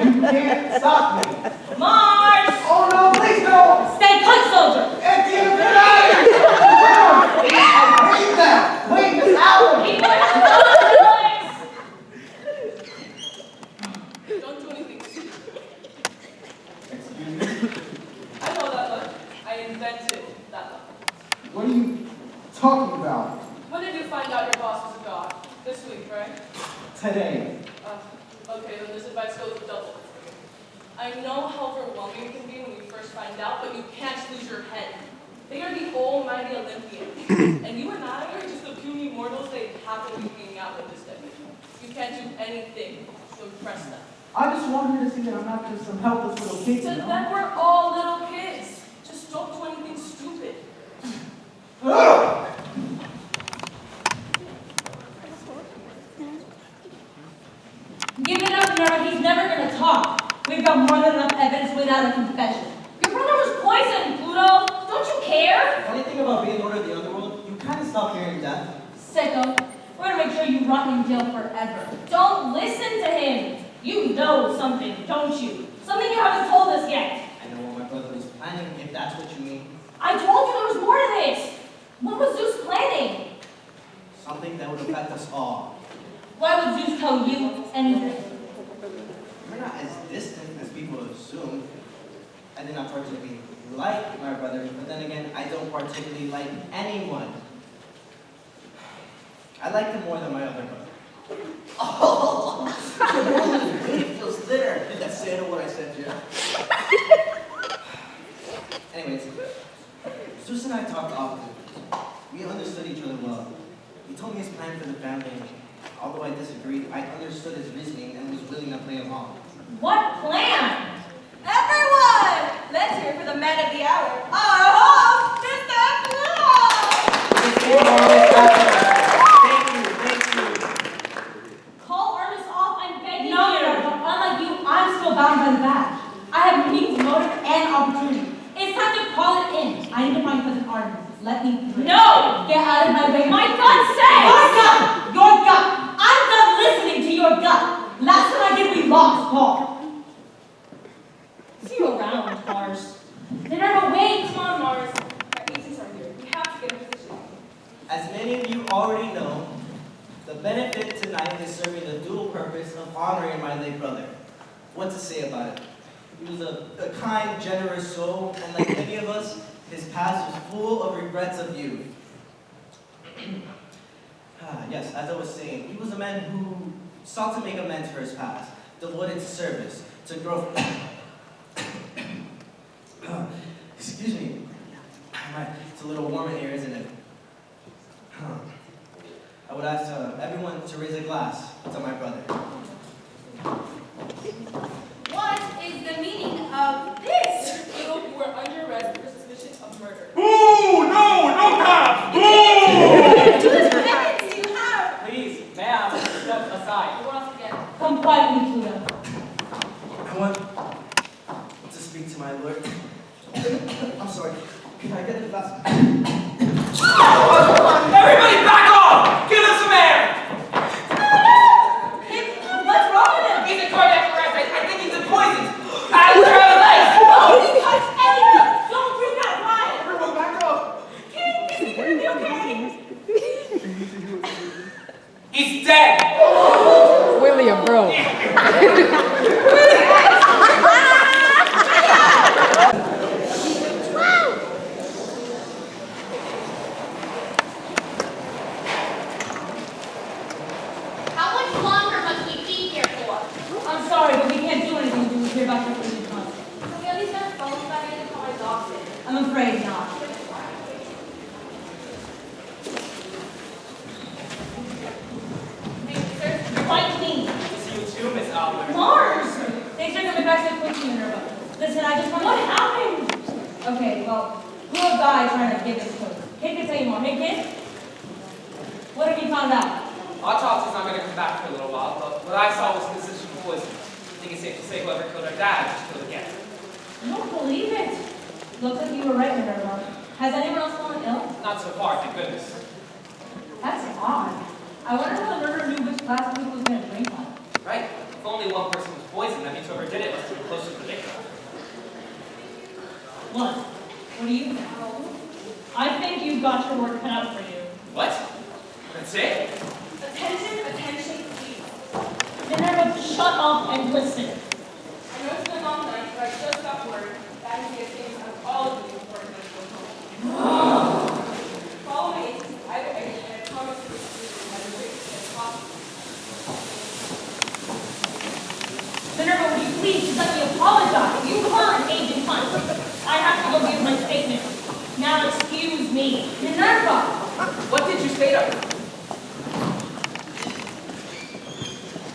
You can't stop me. Mars! Oh no, please don't! Stay put, soldier! Etienne, get out of here! I hate that! Wait, Miss Allen! Keep away from the gods, Alex! Don't do anything stupid. Excuse me? I know that one. I invented that one. What are you talking about? When did you find out your boss was a god? This week, right? Today. Okay, then this advice goes double. I know how overwhelming it can be when you first find out, but you can't lose your head. They are the almighty Olympians, and you and I are just the puny mortals they happen to be hanging out with this day. You can't do anything to impress them. I just want her to see that I'm not just some helpless little kid. To You know? them, we're all little kids. Just don't do anything stupid. Ugh! Give it up, Minerva. He's never going to talk. We've got more than enough evidence without a confession. Your brother was poisoned, Pluto. Don't you care? Funny thing about being Lord of the Underworld, you kind of stop fearing death. Sicko. We're going to make sure you rot in jail forever. Don't listen to him. You know something, don't you? Something you haven't told us yet. I know what my brother was planning, if that's what you mean. I told you there was more to this. What was Zeus planning? Something that would affect us all. Why would Zeus tell you anything? We're not as distant as people assume. I did not particularly like my brother, but then again, I don't particularly like anyone. I like him more than my other brother. Oh, it feels thinner. Did that say what I said, Jim? Anyways, Zeus and I talked often. We understood each other well. He told me his plan for the family. Although I disagreed, I understood his reasoning and was willing to play along. What plan? Everyone! Let's hear for the man of the hour. Our host, Mr. Pluto! Thank you. Call Ernest off, I'm begging you. No, unlike you, I'm still bound by the badge. I have means, motive, and opportunity. It's time to call it in. I need to find Cousin Artemis. Let me through. No! Get out of my way. My gut says! Your gut! Your gut! I'm done listening to your gut. Last time I did, we lost, Paul. See you around, Mars. Minerva, wait! Come on, Mars. Our agents are here. We have to get in position. As many of you already know, the benefit tonight is serving the dual purpose of honoring my late brother. What to say about it? He was a kind, generous soul, and like many of us, his past was full of regrets of youth. Yes, as I was saying, he was a man who sought to make amends for his past, devoted to service, to growth. Excuse me. Right, it's a little warm in here, isn't it? I would ask everyone to raise a glass to my brother. What is the meaning of this? Pluto, you were under arrest for suspicion of murder. Ooh, no cops! Ooh! To this evidence you have. Please, ma'am, step aside. You want us again? Come quietly, Pluto. I want to speak to my lord. I'm sorry. Can I get a glass? Everybody back off! Give us some air! What's wrong with him? He's a cardiac arrest. I think he's poisoned. Out of legs! Oh, he touched anything! Don't drink that wine! Everyone back up! Is he gonna be okay? He's dead! William, bro. I'm afraid not. Fight me. See you too, Miss Albert. Mars! Thanks for coming back so quickly, Minerva. Listen, I just want What happened? Okay, well, we have a guy trying to get this code. Kid can tell you more. Hey, kid? What have you found out? Autopsy's not going to come back for a little while, but what I saw was consistent poison. I think it's safe to say whoever killed our dad just killed again. I don't believe it. Looks like you were right, Minerva. Has anyone else fallen ill? Not so far, thank goodness. That's odd. I wonder how the murderer knew which glass of was going to drink on. Right? If only one person was poisoned, that means whoever did it must have been close to the victim. What do you think? I think you've got your work cut out for you. What? That's it? Attention, please. Minerva, shut up and listen. I know it's been a long night, but I just got word that is the escapes of all of you before you go home. Follow me. I promise to receive as quickly as possible. Minerva, would you please just let me apologize? You heard Agent Hunt. I have to go give my statement. Now excuse me. Minerva! What did you say to her?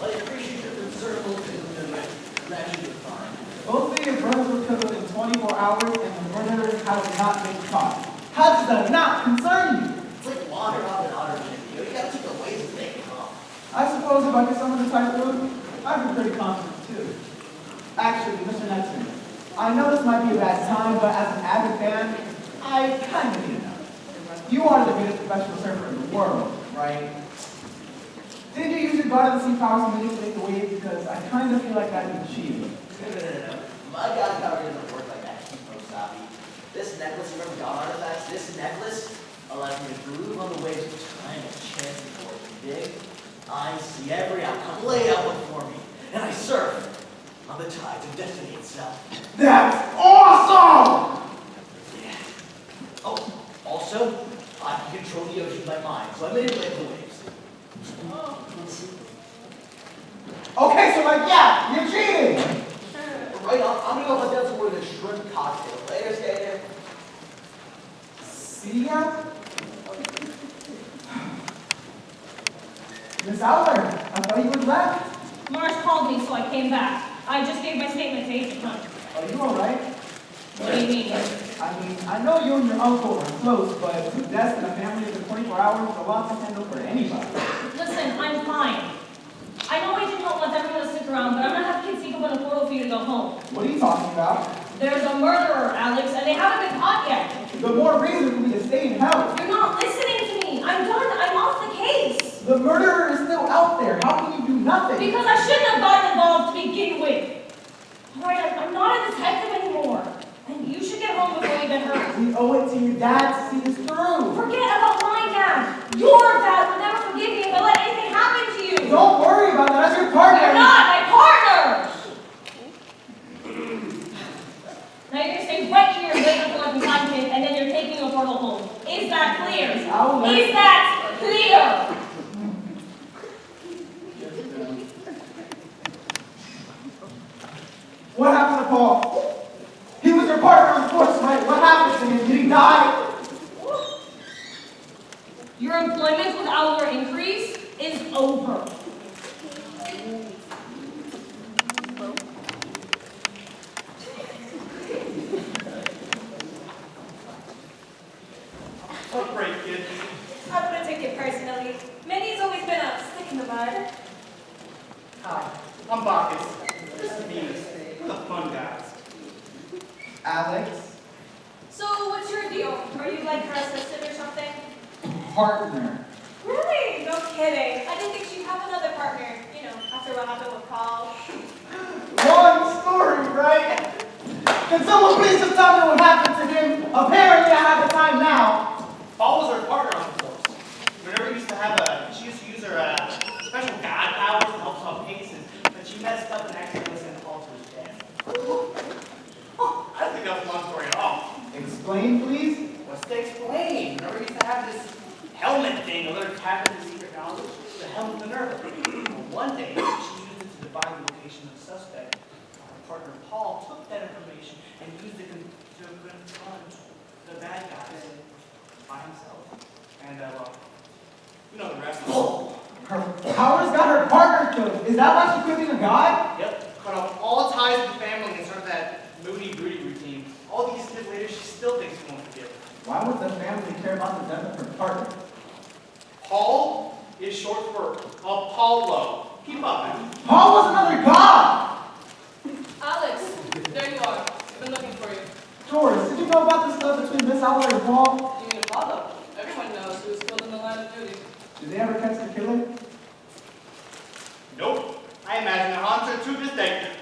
I appreciate your concern and imagine you're fine. Both of your brothers were killed within 24 hours and the murderers have not been caught. How does that not concern you? It's like water off an otter chip. You gotta take the ways as they come. I suppose if I get some of the type food, I'd be pretty confident too. Actually, Mr. Nexon, I know this might be a bad time, but as an avid fan, I kind of need to know. You are the greatest professional surfer in the world, right? Did you use your God of the Sea powers to manipulate the waves? Because I kind of feel like that'd be cheating. No. My God power doesn't work like that, no Sabi. This necklace, remember God artifacts? This necklace allows me to groove on the waves of time and chance before you dig. I see every outcome laid out before me, and I surf on the tides of destiny itself. That's awesome! Yeah. Oh, also, I can control the ocean by mind, so I manipulate the waves. Okay, so like, yeah, you're cheating! Right, I'm gonna go hunt down somewhere with a shrimp cocktail. Later, Skater. See ya? Miss Albert, I thought you had left. Mars called me, so I came back. I just gave my statement to Agent Hunt. Are you alright? What do you mean? I know you and your uncle are close, but two deaths in a family within 24 hours is a lot to handle for anybody. Listen, I'm fine. I know Agent Hunt wants everyone to stick around, but I'm gonna have kids sneak up on a portal for you to go home. What are you talking about? There's a murderer, Alex, and they haven't been caught yet. The more reason for me to stay and help. You're not listening to me. I'm done. I'm off the case. The murderer is still out there. How can you do nothing? Because I shouldn't have gotten involved to begin with. All right, I'm not a detective anymore. And you should get home before you get hurt. We owe it to your dad to see this through. Forget about my dad. Your dad will never forgive me if I let anything happen to you. Don't worry about that. That's your partner. You're not my partner. Now you're gonna stay right here and wait until I'm content, and then you're taking a portal home. Is that clear? Is that clear? What happened to Paul? He was your partner on course, right? What happened to him? Did he die? Your employment with our increase is over. Oh, great, kid. I wouldn't take it personally. Minnie's always been a stick in the mud. Hi, I'm Bacchus. This is Venus. We're the fun guys. Alex? So what's your deal? Are you like her assistant or something? Partner. Really? No kidding. I didn't think she'd have another partner, you know, after what happened with Paul. Long story, right? Can someone please just tell me what happened to him? Apparently I have the time now. Paul was her partner on the force. Whenever she used to use her special god powers to help solve cases, but she messed up and accidentally sent Paul to his death. Oh, I don't think that was a long story at all. Explain, please. What's to explain? Remember, we used to have this helmet thing, another tap into secret knowledge, the helmet Minerva. Well, one day, she used it to divine the location of the suspect. Our partner Paul took that information and used it to confront if she still thinks he won't forgive her. Why would the family care about the death of her partner? Paul is short for Apollo. Keep up, man. Paul was another god! Alex, there you are. I've been looking for you. Doris, did you know about this stuff between Miss Aller and Paul? You mean Apollo? Everyone knows he was killed in the line of duty. Did they ever catch the killer? Nope. I imagine it haunts her to this day.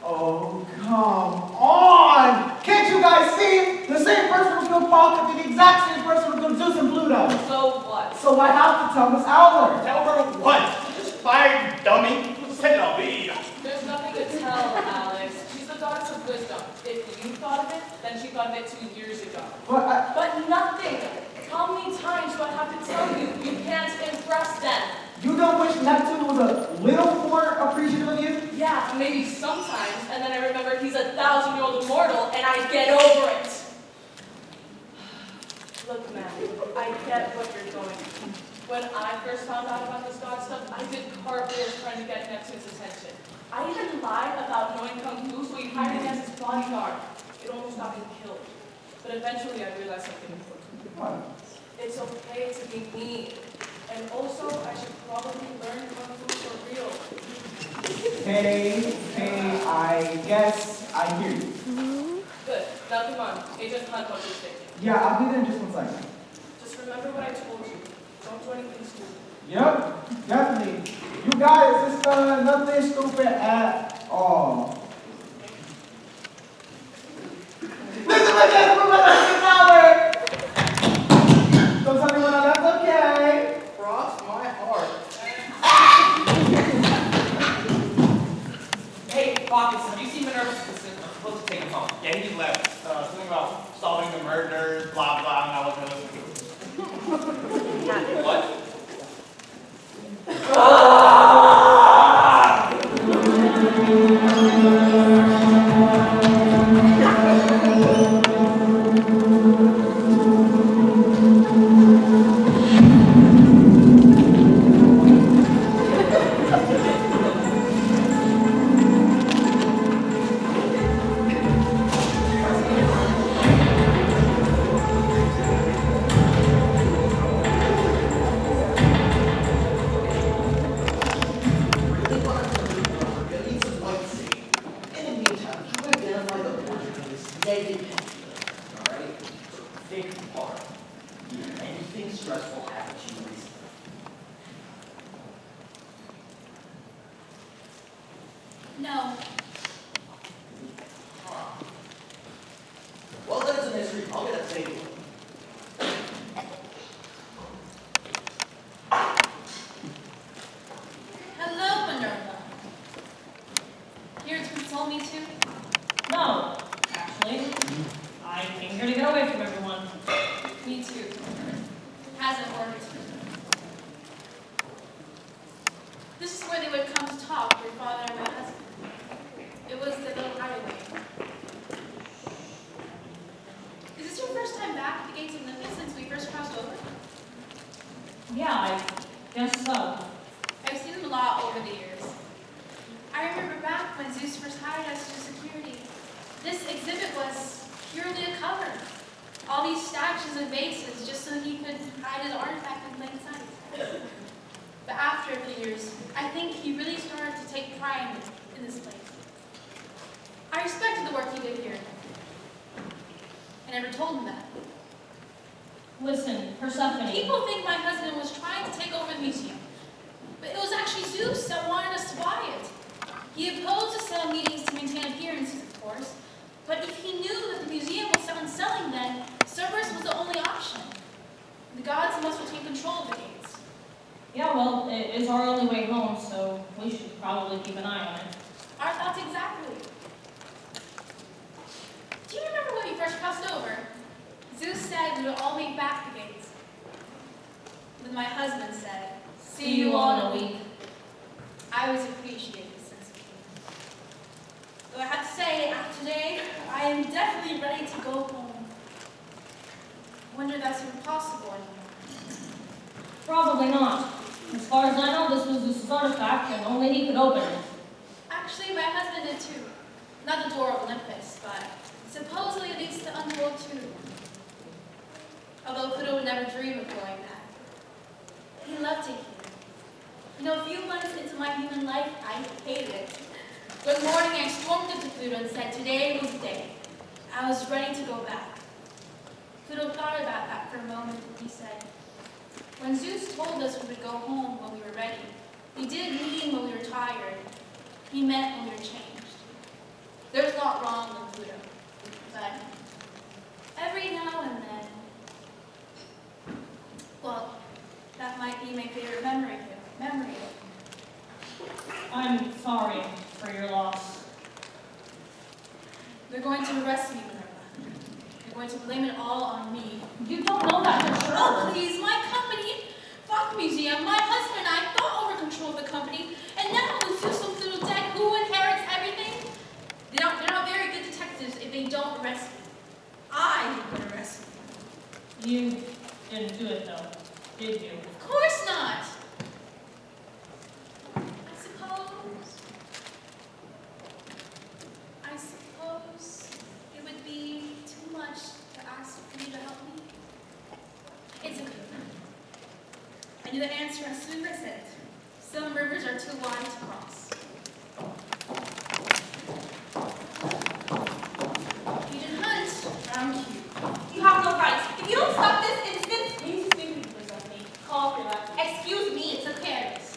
Oh, come on! Can't you guys see? The same person who killed Paul could be the exact same person who killed Zeus and Pluto. So what? So I have to tell Miss Aller. Tell her what? Just fired, dummy. Said I'll be. There's nothing to tell, Alex. She's the goddess of wisdom. If you thought of it, then she thought of it 2 years ago. But nothing. How many times do I have to tell you? You can't impress them. You don't wish Neptune was a little more appreciative of you? Yeah, maybe sometimes, and then I remember he's a 1,000-year-old immortal, and I get over it. Look, man, I get what you're going through. When I first found out about this god stuff, I did cartwheels trying to get Neptune's attention. I even lied about knowing Kung Fu, so he hired me as his bodyguard. It almost got me killed. But eventually I realized something important. What? It's okay to be mean. And also, I should probably learn Kung Fu for real. Hey, I guess I hear you. Good. Now come on. Agent Hunt wants you station. Yeah, I'll be there in just 1 second. Just remember what I told you. Don't do anything stupid. Yep, definitely. You guys, it's nothing stupid at all. Listen to this, move an hour! Don't tell me when I left, okay? Cross my heart. Hey, Bacchus, have you seen Minerva's assistant? I'm supposed to take him home. Yeah, he left. Something about solving the murders, blah, blah, and I wasn't listening to it. What? No. Well, then it's a mystery. I'll get a table. Hello, Minerva. Here to console me too? No, actually. I came here to get away from everyone. Me too. Hasn't worked. This is where they would come to talk, your father and my husband. It was the little hideaway. Is this your first time back at the gates of Olympus since we first crossed over? Yeah, I guess so. I've seen them a lot over the years. I remember back when Zeus first hired us to do security. This exhibit was purely a cover. All these statues and vases just so he could hide his artifact in plain sight. But after a few years, I think he really started to take pride in this place. I respected the work he did here. I never told him that. Listen, Persephone. People think my husband was trying to take over the museum. But it was actually Zeus that wanted us to buy it. He opposed the sale meetings to maintain appearances, of course. But if he knew that the museum was selling then, Cerberus was the only option. The gods must retain control of the gates. Yeah, well, it is our only way home, so we should probably keep an eye on it. Our thoughts exactly. Do you remember when we first crossed over? Zeus said we would all meet back at the gates. Then my husband said, See you all in a week. I always appreciate his sense of humor. Though I have to say, after today, I am definitely ready to go home. I wonder if that's even possible anymore. Probably not. As far as I know, this was Zeus's artifact, and only he could open it. Actually, my husband did too. Not the door of Olympus, but Supposedly leads to the underworld too. Although Pluto would never dream of going that. He loved it here. You know, a few months into my human life, I hated it. One morning I stormed into Pluto and said today was the day. I was ready to go back. Pluto thought about that for a moment and he said, when Zeus told us we would go home when we were ready, he didn't mean when we were tired. He meant when we were changed. There's a lot wrong with Pluto, but every now and then, well, that might be my favorite memory. I'm sorry for your loss. They're going to arrest me, Minerva. They're going to blame it all on me. You don't know that for sure. Oh, please, my company, Bach Museum, my husband and I fought over control of the company, and now with Zeus little dead, who inherits everything? They're not very good detectives if they don't arrest me. I would arrest me. You didn't do it though, did you? Of course not. I suppose it would be too much to ask for you to help me. It's okay. I knew the answer as soon as I said it. Some rivers are too wide to cross. Agent Hunt, found you. You have no right. If you don't stop this instant, you speak of me. Call for that. Excuse me, it's okay, Iris.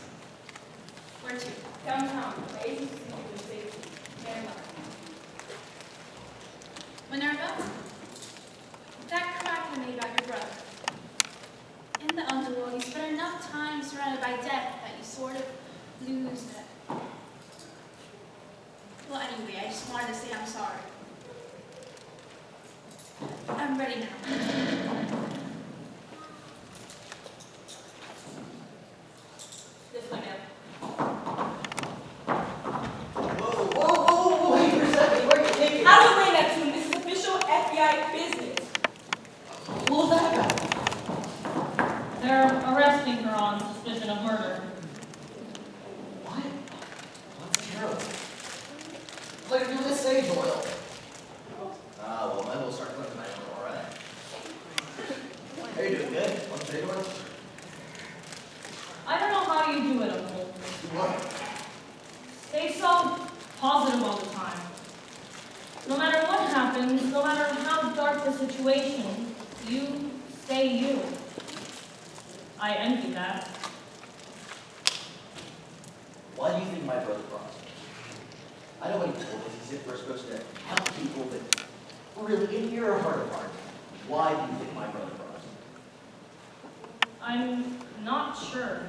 Where to? Downtown. My agency is safety. Very much. Minerva, that crack I made about your brother. In the underworld, you spend enough time surrounded by death that you sort of lose that. Well, anyway, I just wanted to say I'm sorry. I'm ready now. This way, ma'am. Whoa, wait for a second, where are you taking? I will bring that to you. This is official FBI business. What was that about? They're arresting her on suspicion of murder. What? That's terrible. What are you doing this sage oil? Ah, well, maybe we'll start cooking tonight, all right. How you doing, good? What's the doing? I don't know how you do it, Uncle. What? Stay so positive all the time. No matter what happens, no matter how dark the situation, you stay you. I envy that. Why do you think my brother promised me? I know what he told us. He said we're supposed to help people, but really, in your heart of hearts, why do you think my brother promised me? I'm not sure.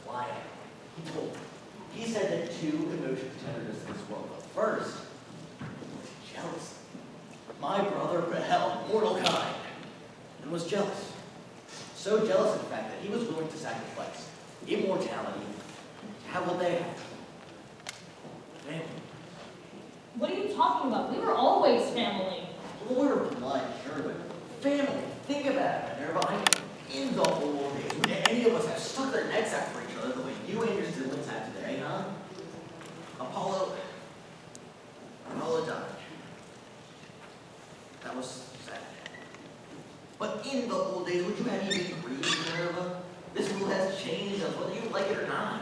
Why? He told me. He said that two emotions tethered us in this world. The first was jealousy. My brother beheld mortal kind and was jealous. So jealous, in fact, that he was willing to sacrifice immortality to have what they had. Family. What are you talking about? We were always family. Well, we were blood, sure, but family. Think about it, Minerva. I mean, in the old days, would any of us have stuck their necks out for each other the way you and your siblings have today, huh? Apollo died. That was sad. But in the old days, would you have even breathed, Minerva? This world has changed us, whether you like it or not.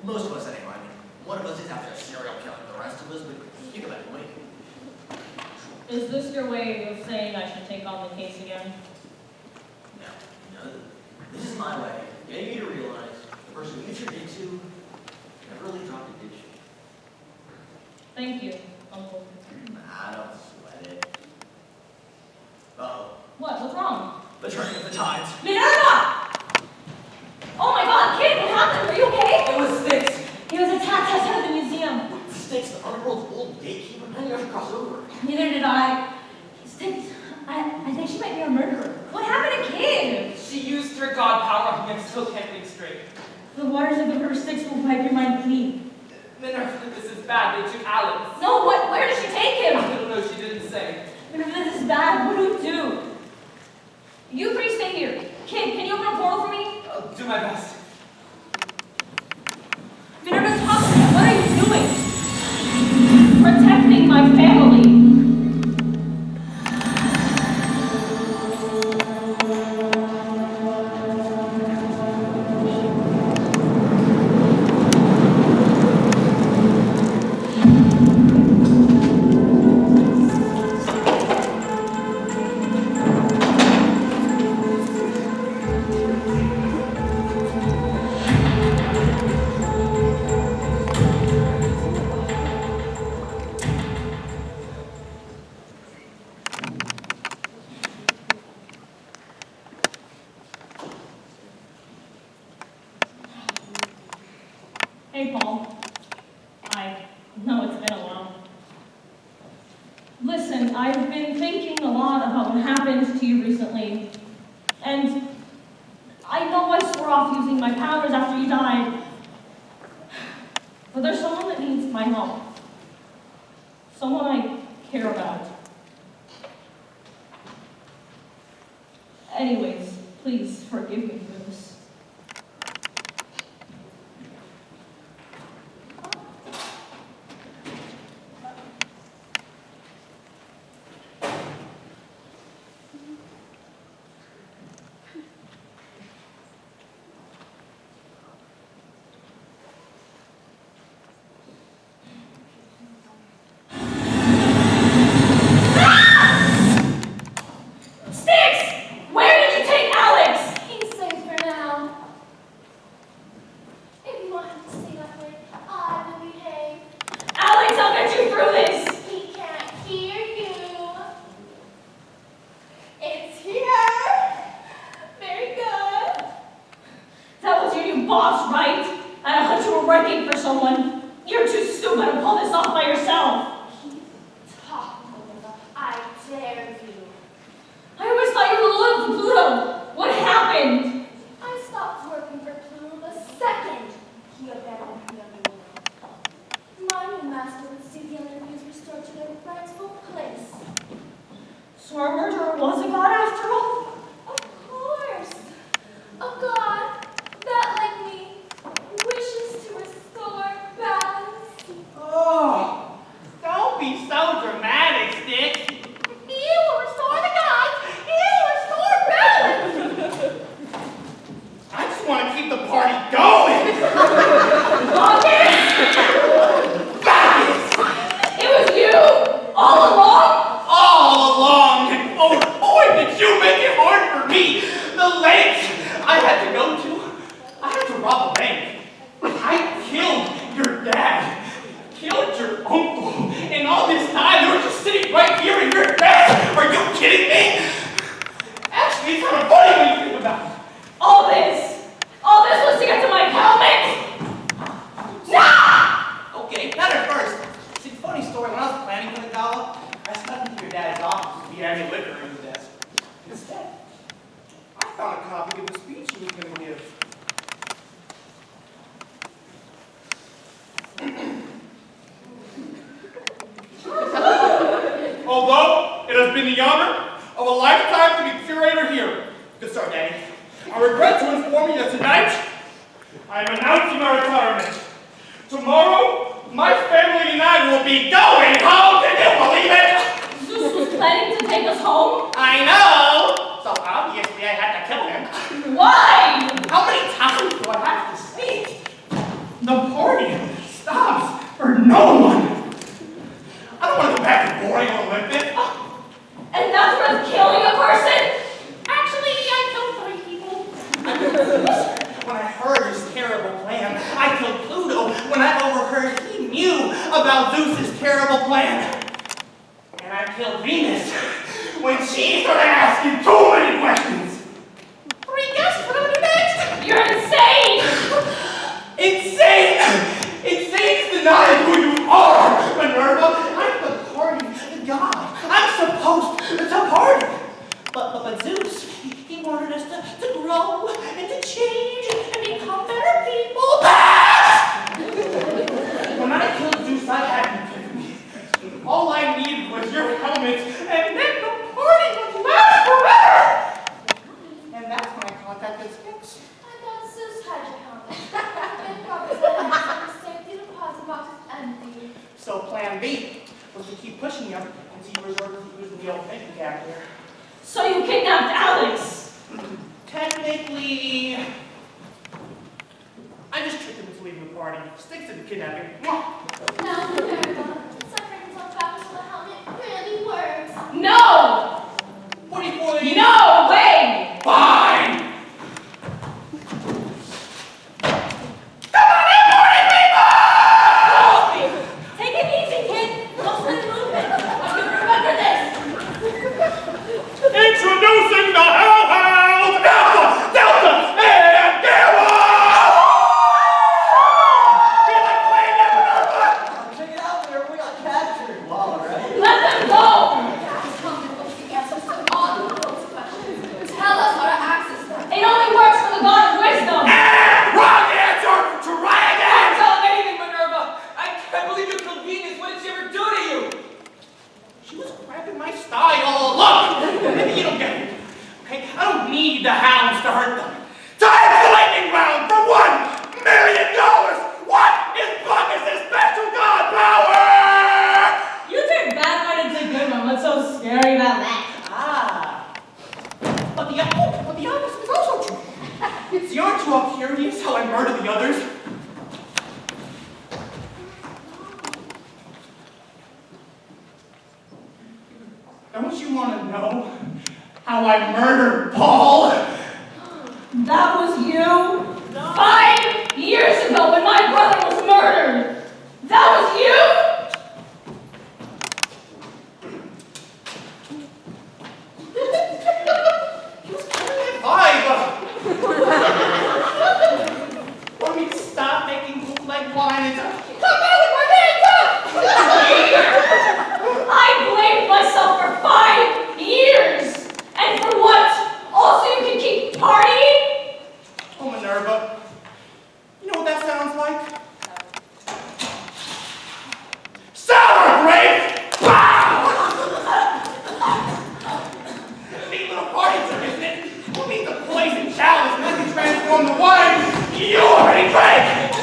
Most of us, anyway. I mean, one of us is out there serial killing the rest of us, but think about it, wait. Is this your way of saying I should take on the case again? No, this is my way. Getting you to realize the person you turned into never really dropped a ditch. Thank you, Uncle. Nah, don't sweat it. Uh-oh. What? What's wrong? The turning of the tides. Minerva! Oh my god, kid, what happened? Are you okay? It was Styx. He was attacked outside of the museum. Styx, the underworld's old gatekeeper. I never crossed over. Neither did I. Styx, I think she might be a murderer. What happened to Kid? She used her god power on me. I still can't think straight. The waters of the river Styx will wipe your mind clean. Minerva, this is bad. They took Alex. No, what? Where did she take him? I don't know. She didn't say. Minerva, this is bad. What do we do? You three stay here. Kid, can you open a portal for me? I'll do my best. Minerva, talk to me. What are you doing? Protecting my family. Hey, Paul. I know it's been a while. Listen, I've been thinking a lot about what happened to you recently. And I know I swore off using my powers after you died. But there's someone that needs my help. Someone I care about. Anyways, please forgive me for this. Boss, right? I thought you were working for someone. You're too stupid to pull this off by yourself. Talk, Melinda. I dare you. I always thought you were loyal to Pluto. What happened? I stopped working for Pluto the second he abandoned me on the world. My new master would see the interviews restored to their rightful place. So our murderer was a god after all? Of course. A god that, like me, wishes to restore balance. Oh, don't be so dramatic, Stick. He will restore the gods. He will restore balance. I just want to keep the party going. It was you! All along? All along. And oh boy, did you make it hard for me. The lengths I had to go to. I had to rob a bank. I killed your dad. Killed your uncle. And all this time, they were just sitting right here in your desk. Are you kidding me? Actually, it's kind of funny when you think about it. All this was to get to my helmet? Nah! Okay, not at first. See, funny story, when I was planning for the gala, I snuck into your dad's office to be having liquor on the desk. Instead, I found a copy of the speech he was going to give. Although it has been the honor of a lifetime to be curator here. Good start, Daddy. I regret to inform you that tonight, I am announcing my retirement. Tomorrow, my family and I will be going home. Can you believe it? Zeus was planning to take us home? I know. So obviously I had to kill him. Why? How many times do I have to speak? The party stops for no one. I don't want to go back to boring Olympic. And that's worth killing a person? Actually, I killed 3 people. When I heard his terrible plan, I killed Pluto. When I overheard he knew about Zeus's terrible plan. And I killed Venus when she started asking too many questions. 3 guesses what I'm gonna do next. You're insane! Insane! Insane is denying who you are, Minerva. I'm the party, the god. I'm supposed to party. But Zeus, he wanted us to grow and to change and become better people. When I killed Zeus, I had an epiphany. All I needed was your helmet, and then the party would last forever. And that's when I contacted Styx. I thought Zeus had your helmet. And Robert's helmet the safety deposit box is empty. So plan B was to keep pushing him until you resorted to using the old thinking cap here. So you kidnapped Alex? Technically, I just tricked him into leaving the party. Styx didn't kidnap him. Now, Minerva, suffering until Travis with a helmet really works. No! 44 No way! Fine! Come on in, morning people! Take it easy, kid. Don't slow movement. I'm gonna remember this. Introducing the Hellhound, Alpha, Delta, and Gamma! don't need the hounds to hurt them. Time the lightning round for $1 million! What is Buckus' special god power? You turned bad one into good one. What's so scary about that? Ah. But the opposite is also true. See, aren't you all curious how I murder the others? Don't you want to know how I murdered Paul? That was you? 5 years ago when my brother was murdered. That was you? He was carrying a vibe. Want me to stop making bootleg wine and come out with my hands up? I blamed myself for 5 years. And for what? Also you can keep partying? Oh, Minerva. You know what that sounds like? Sour grape! Pow! Neat little party trick, isn't it? We'll need the poison chalice and I can transform the wine you already drank!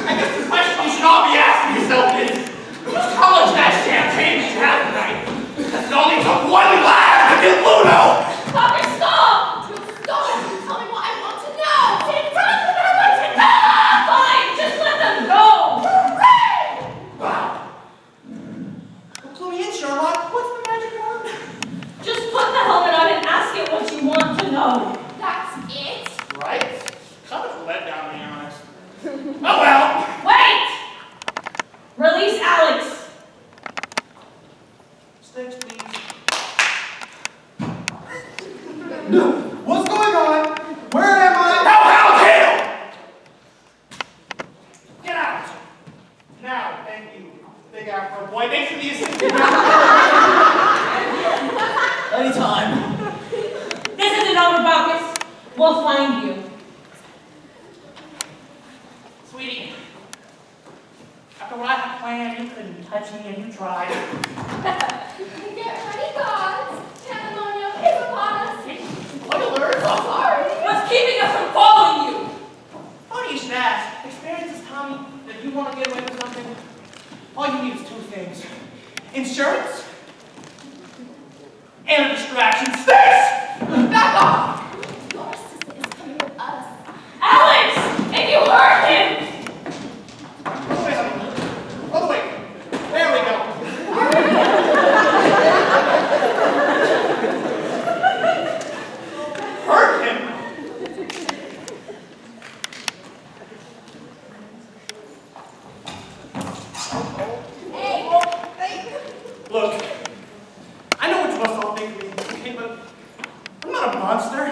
I guess the question you should all be asking yourself is, whose college that champagne did you have tonight? Because it only took one glass to get Ludo! Stop it, stop! Stop it! Tell me what I want to know! Fine, just let them go! Wow. Well, clue me in, Sherlock. What's the magic word? Just put the helmet on and ask it what you want to know. That's it? Right? Kind of a letdown, to be honest. Oh well. Wait! Release Alex. Sticks, please. What's going on? Where am I? Hell, kill! Get out! Now, thank you, big Afro boy. Thanks for the assistance. Anytime. This isn't over, Bacchus. We'll find you. Sweetie, after what I had planned, you couldn't touch me and you tried. Get ready, gods! Pandemonium is upon us! Spoilers! I'm sorry. What's keeping us from following you? Funny you should ask. Experiences tell me that if you want to get away with something, all you need is 2 things. Insurance and a distraction. Sticks! Back off! Your sister is coming with us. Alex! If you hurt him! Wait a minute. Oh, wait. There we go. Hurt him? Look, I know what you must all think of me, okay, but I'm not a monster.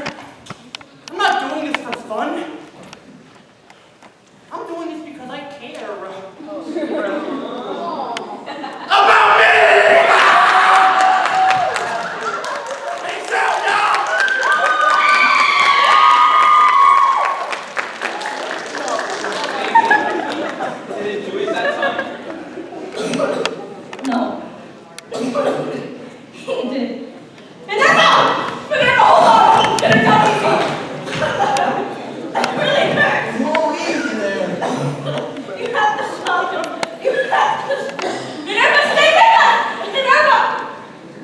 I'm not doing this for fun. I'm doing this because I care. About me! Hey, Did it do it that time? No. He did. Minerva! Minerva, hold on! Minerva, tell me something. That really hurts. Oh, easy there. You have to stop him. You have to. Minerva, stay with us! Minerva!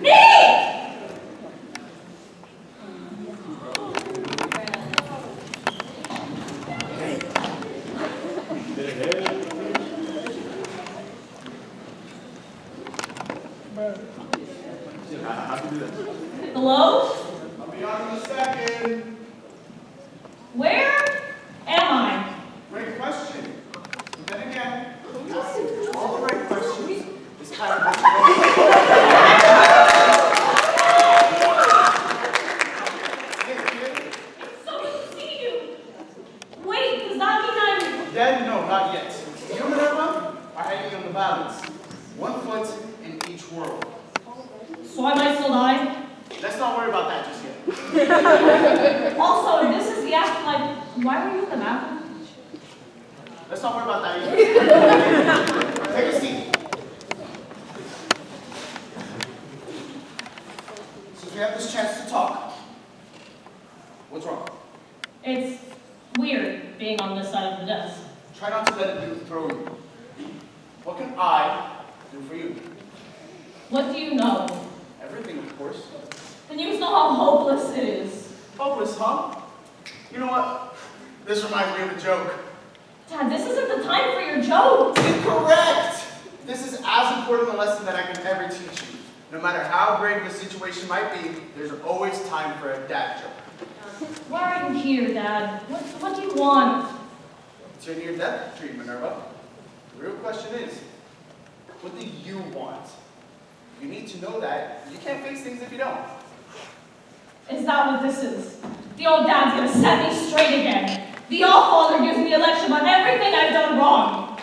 Me! Hello? I'll be on in a second. Where am I? Great question. But then again, all the right questions is kind of what you So we can see you. Wait, does that mean I'm... Dead? No, not yet. You, Minerva, are hanging on the balance. 1 foot in each world. So I might still die? Let's not worry about that just yet. Also, if this is the afterlife, why were you in the bathroom? Let's not worry about that either. Take a seat. Since we have this chance to talk, What's wrong? It's weird being on this side of the desk. Try not to let it throw you. What can I do for you? What do you know? Everything, of course. Then you know how hopeless it is. Hopeless, huh? You know what? This reminds me of a joke. Dad, this isn't the time for your jokes. Incorrect! This is as important a lesson that I can ever teach you. No matter how grave the situation might be, there's always time for a dad joke. Why are you here, Dad? What do you want? It's your near-death treatment, Minerva. The real question is, what do you want? You need to know that you can't fix things if you don't. Is that what this is? The old dad's gonna set me straight again. The all-father gives me a lecture about everything I've done wrong.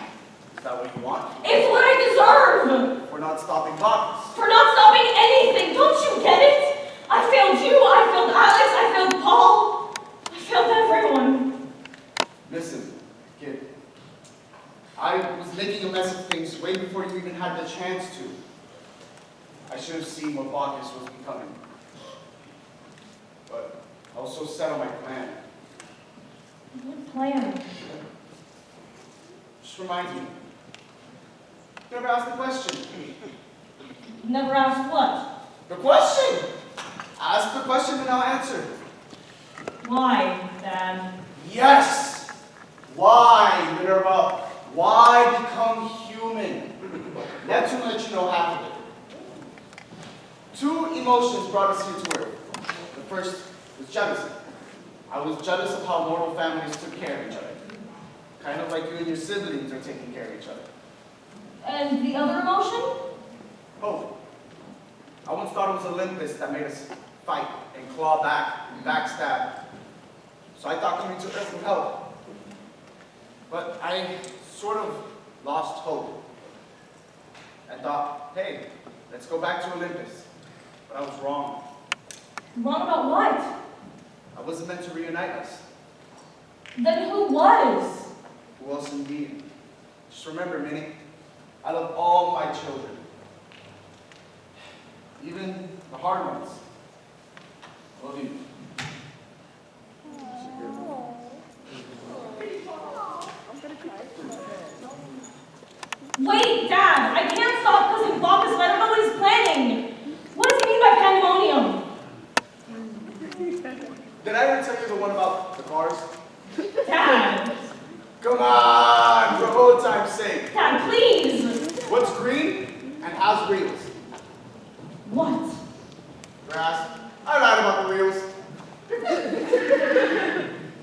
Is that what you want? It's what I deserve! For not stopping bodies. For not stopping anything! Don't you get it? I failed you, I failed Alex, I failed Paul. I failed everyone. Listen, kid. I was making a mess of things way before you even had the chance to. I should have seen what Bacchus was becoming. But I was so set on my plan. What plan? Just reminds me. You never asked the question. Never asked what? The question! Ask the question and I'll answer. Why, Dad? Yes! Why, Minerva? Why become human? Neptune let you know half of it. Two emotions brought us here to Earth. The first was jealousy. I was jealous of how mortal families took care of each other. Kind of like you and your siblings are taking care of each other. And the other emotion? Hope. I once thought it was Olympus that made us fight and claw back and backstab. So I thought coming to Earth would help. But I sort of lost hope. I thought, hey, let's go back to Olympus. But I was wrong. Wrong about what? I wasn't meant to reunite us. Then who was? Who else indeed? Just remember, Minnie, I love all my children. Even the hard ones. I love you. Wait, Dad! I can't stop cousin Bacchus if I don't know what he's planning! What does he mean by pandemonium? Did I ever tell you the one about the cars? Dad! Come on, for old time's sake. Dad, please! What's green and has wheels? What? Grass. I lied about the wheels.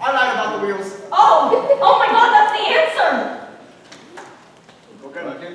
I lied about the wheels. Oh! Oh my god, that's the answer! Okay, okay.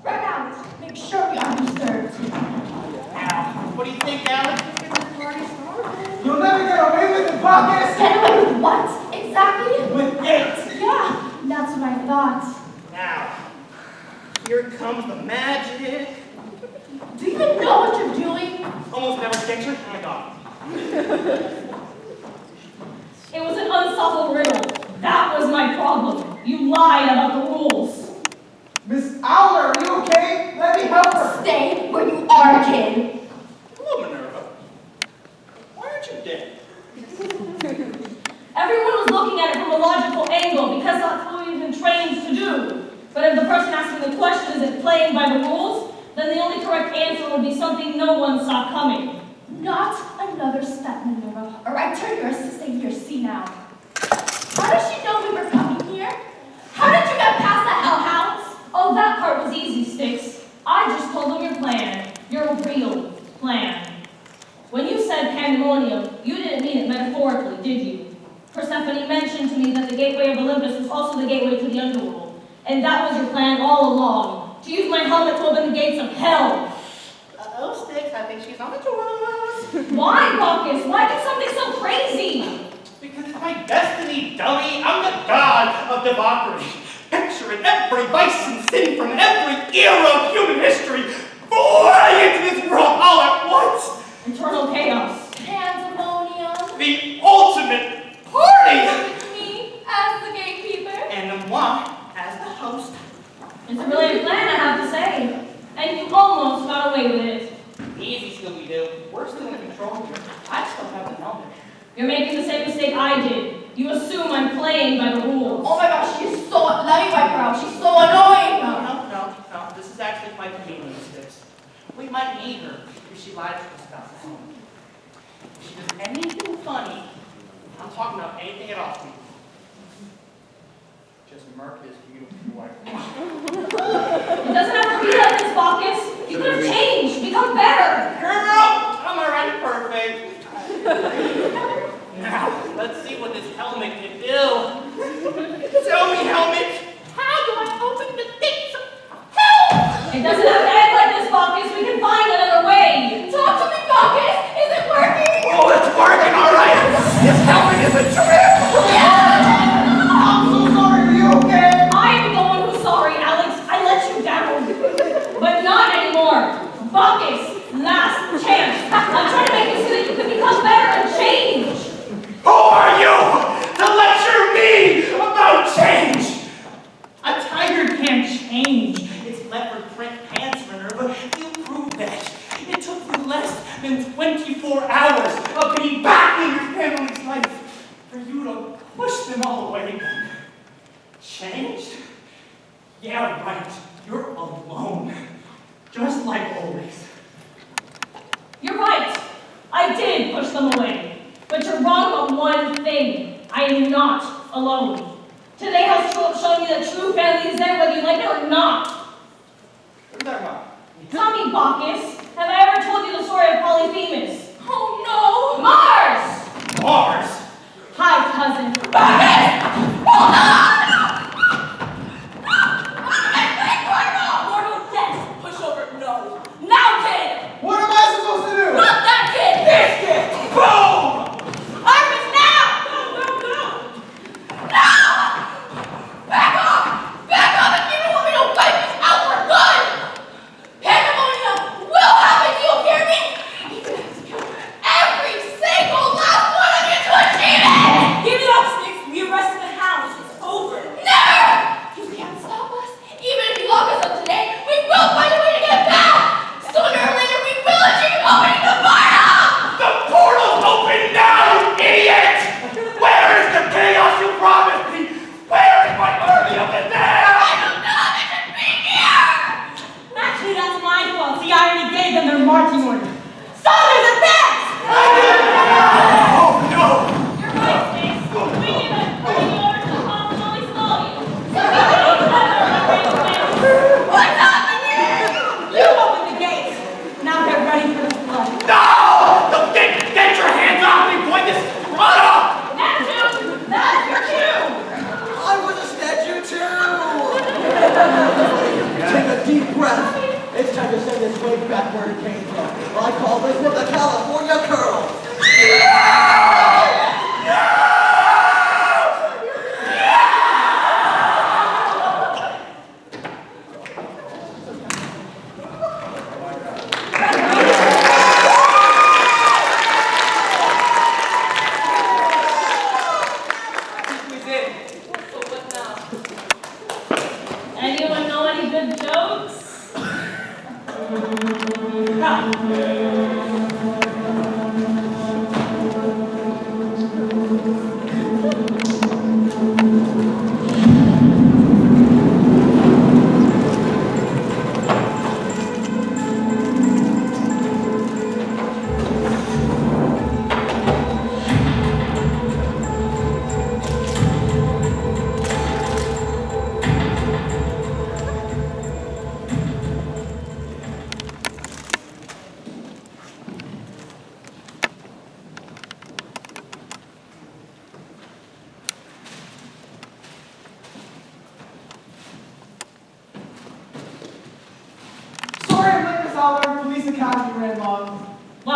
Run out! Make sure we aren't disturbed. What do you think, Alan? You'll never get away with it, Bacchus! Get away with what? Exactly? With it! Yeah, that's what I thought. Now, here comes the magic. Do you even know what you're doing? Almost never gets your hand on. It was an unsolvable riddle. That was my problem. You lied about the rules. Miss Owler, are you okay? Let me help her! Stay where you are, kid. Hello, Minerva. Why aren't you dead? Everyone was looking at it from a logical angle because that's what we've been trained to do. But if the person asking the question isn't playing by the rules, then the only correct answer would be something no one saw coming. Not another step, Minerva, or I turn your assistant here, see now. How does she know we were coming here? How did you get past the hellhounds? Oh, that part was easy, Sticks. I just told them your plan. Your real plan. When you said pandemonium, you didn't mean it metaphorically, did you? Persephone mentioned to me that the gateway of Olympus was also the gateway to the underworld. And that was your plan all along, to use my helmet to open the gates of hell. Oh, Sticks, I think she's on to us. Why, Bacchus? Why do something so crazy? Because it's my destiny, dummy. I'm the god of debauchery. Picturing every vice and sin from every era of human history flying into this world all at once. Eternal chaos. Pandemonium. The ultimate party. With me as the gatekeeper. And moi as the host. It's a brilliant plan, I have to say. And you almost got away with it. Easy, Scooby-Doo. We're still in control here. I still have the helmet. You're making the same mistake I did. You assume I'm playing by the rules. Oh my gosh, she's so, let me wipe her out. She's so annoying. No. This is actually quite convenient, Sticks. We might need her if she lied to us about the helmet. If she does anything funny, I'm talking about anything at all, Steve. Just murk his beautiful wife. It doesn't have to be like this, Bacchus. You could have changed, become better. Girl, I'm already perfect. Now, let's see what this helmet can do. Tell me, helmet, how do I open the gates of hell? It doesn't have to end like this, Bacchus. We can find another way. Talk to me, Bacchus. Is it working? Oh, it's working, all right. This helmet is a trip. I'm so sorry, are you okay? I am the one who's sorry, Alex. I let you down. But not anymore. Bacchus, last chance. I'm trying to make you see that you can become better and change. Who are you to lecture me about change? A tiger can't change its leopard print pants, Minerva. You proved that. It took you less than 24 hours of being back in your family's life for you to push them all away again. Changed? Yeah, right. You're alone. Just like always. You're right. I did push them away. But you're wrong about one thing. I am not alone. Today has shown you that true family is there whether you like it or not. What are you talking about? Tell me, Bacchus, have I ever told you the story of Polyphemus? Oh no. Mars! Mars? Hi, cousin. Bacchus! Hold on! Mortal death. Push over. No. Now, kid. What am I supposed to do? Not that kid. This kid. Boom! Artemis, now! No! Back off! Back off if you don't want me to wipe this out for good! Pandemonium will happen, do you hear me? Even if it's every single last one of you to achieve it! Give it up, Sticks! We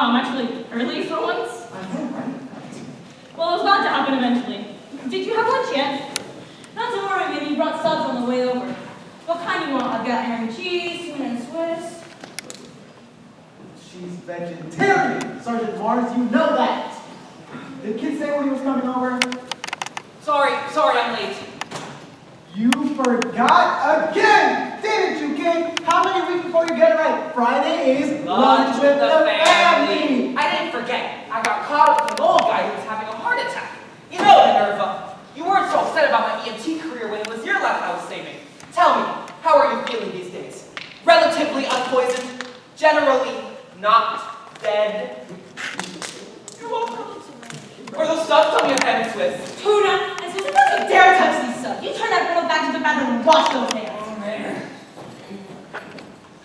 Wow, I'm actually early for once. I know, right? Well, it was bound to happen eventually. Did you have lunch yet? Not to worry, baby. Brought subs on the way over. What kind you want? I've got ham and cheese, tuna and Swiss. She's vegetarian. Sergeant Mars, you know that. Did Kid say when he was coming over? Sorry, I'm late. You forgot again, didn't you, Kid? How many weeks before you get it right? Friday is lunch with the family. I didn't forget. I got caught up with an old guy who was having a heart attack. You know, Minerva, you weren't so upset about my EMT career when it was your life I was saving. Tell me, how are you feeling these days? Relatively unpoisoned? Generally not dead? You're welcome. Or those subs on your head and Swiss? Tuna, and so don't you dare touch these subs. You turn that griddle back into the bathroom and wash those hands. Oh, man.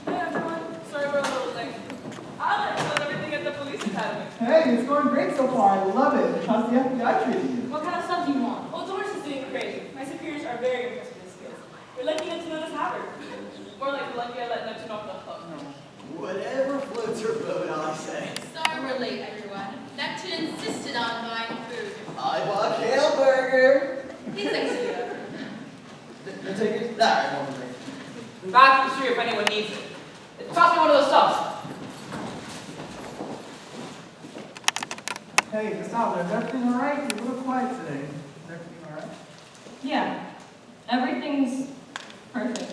Hey everyone, sorry we're a little late. Alex done everything at the police academy. Hey, it's going great so far. I love it. How's the FBI treating you? What kind of subs do you want? Oh, Doris is doing great. My superiors are very impressed with his skills. We're lucky enough to know this Howard. More like lucky I let Neptune off the hook. Whatever floats your boat, I say. Sorry we're late, everyone. Neptune insisted on buying food. I want kale burger. He's extra. The ticket? Alright, one drink. Back to the street if anyone needs it. Toss me one of those subs. Hey, Cassandra, is everything all right? You're a little quiet today. Is everything all right? Yeah, everything's perfect.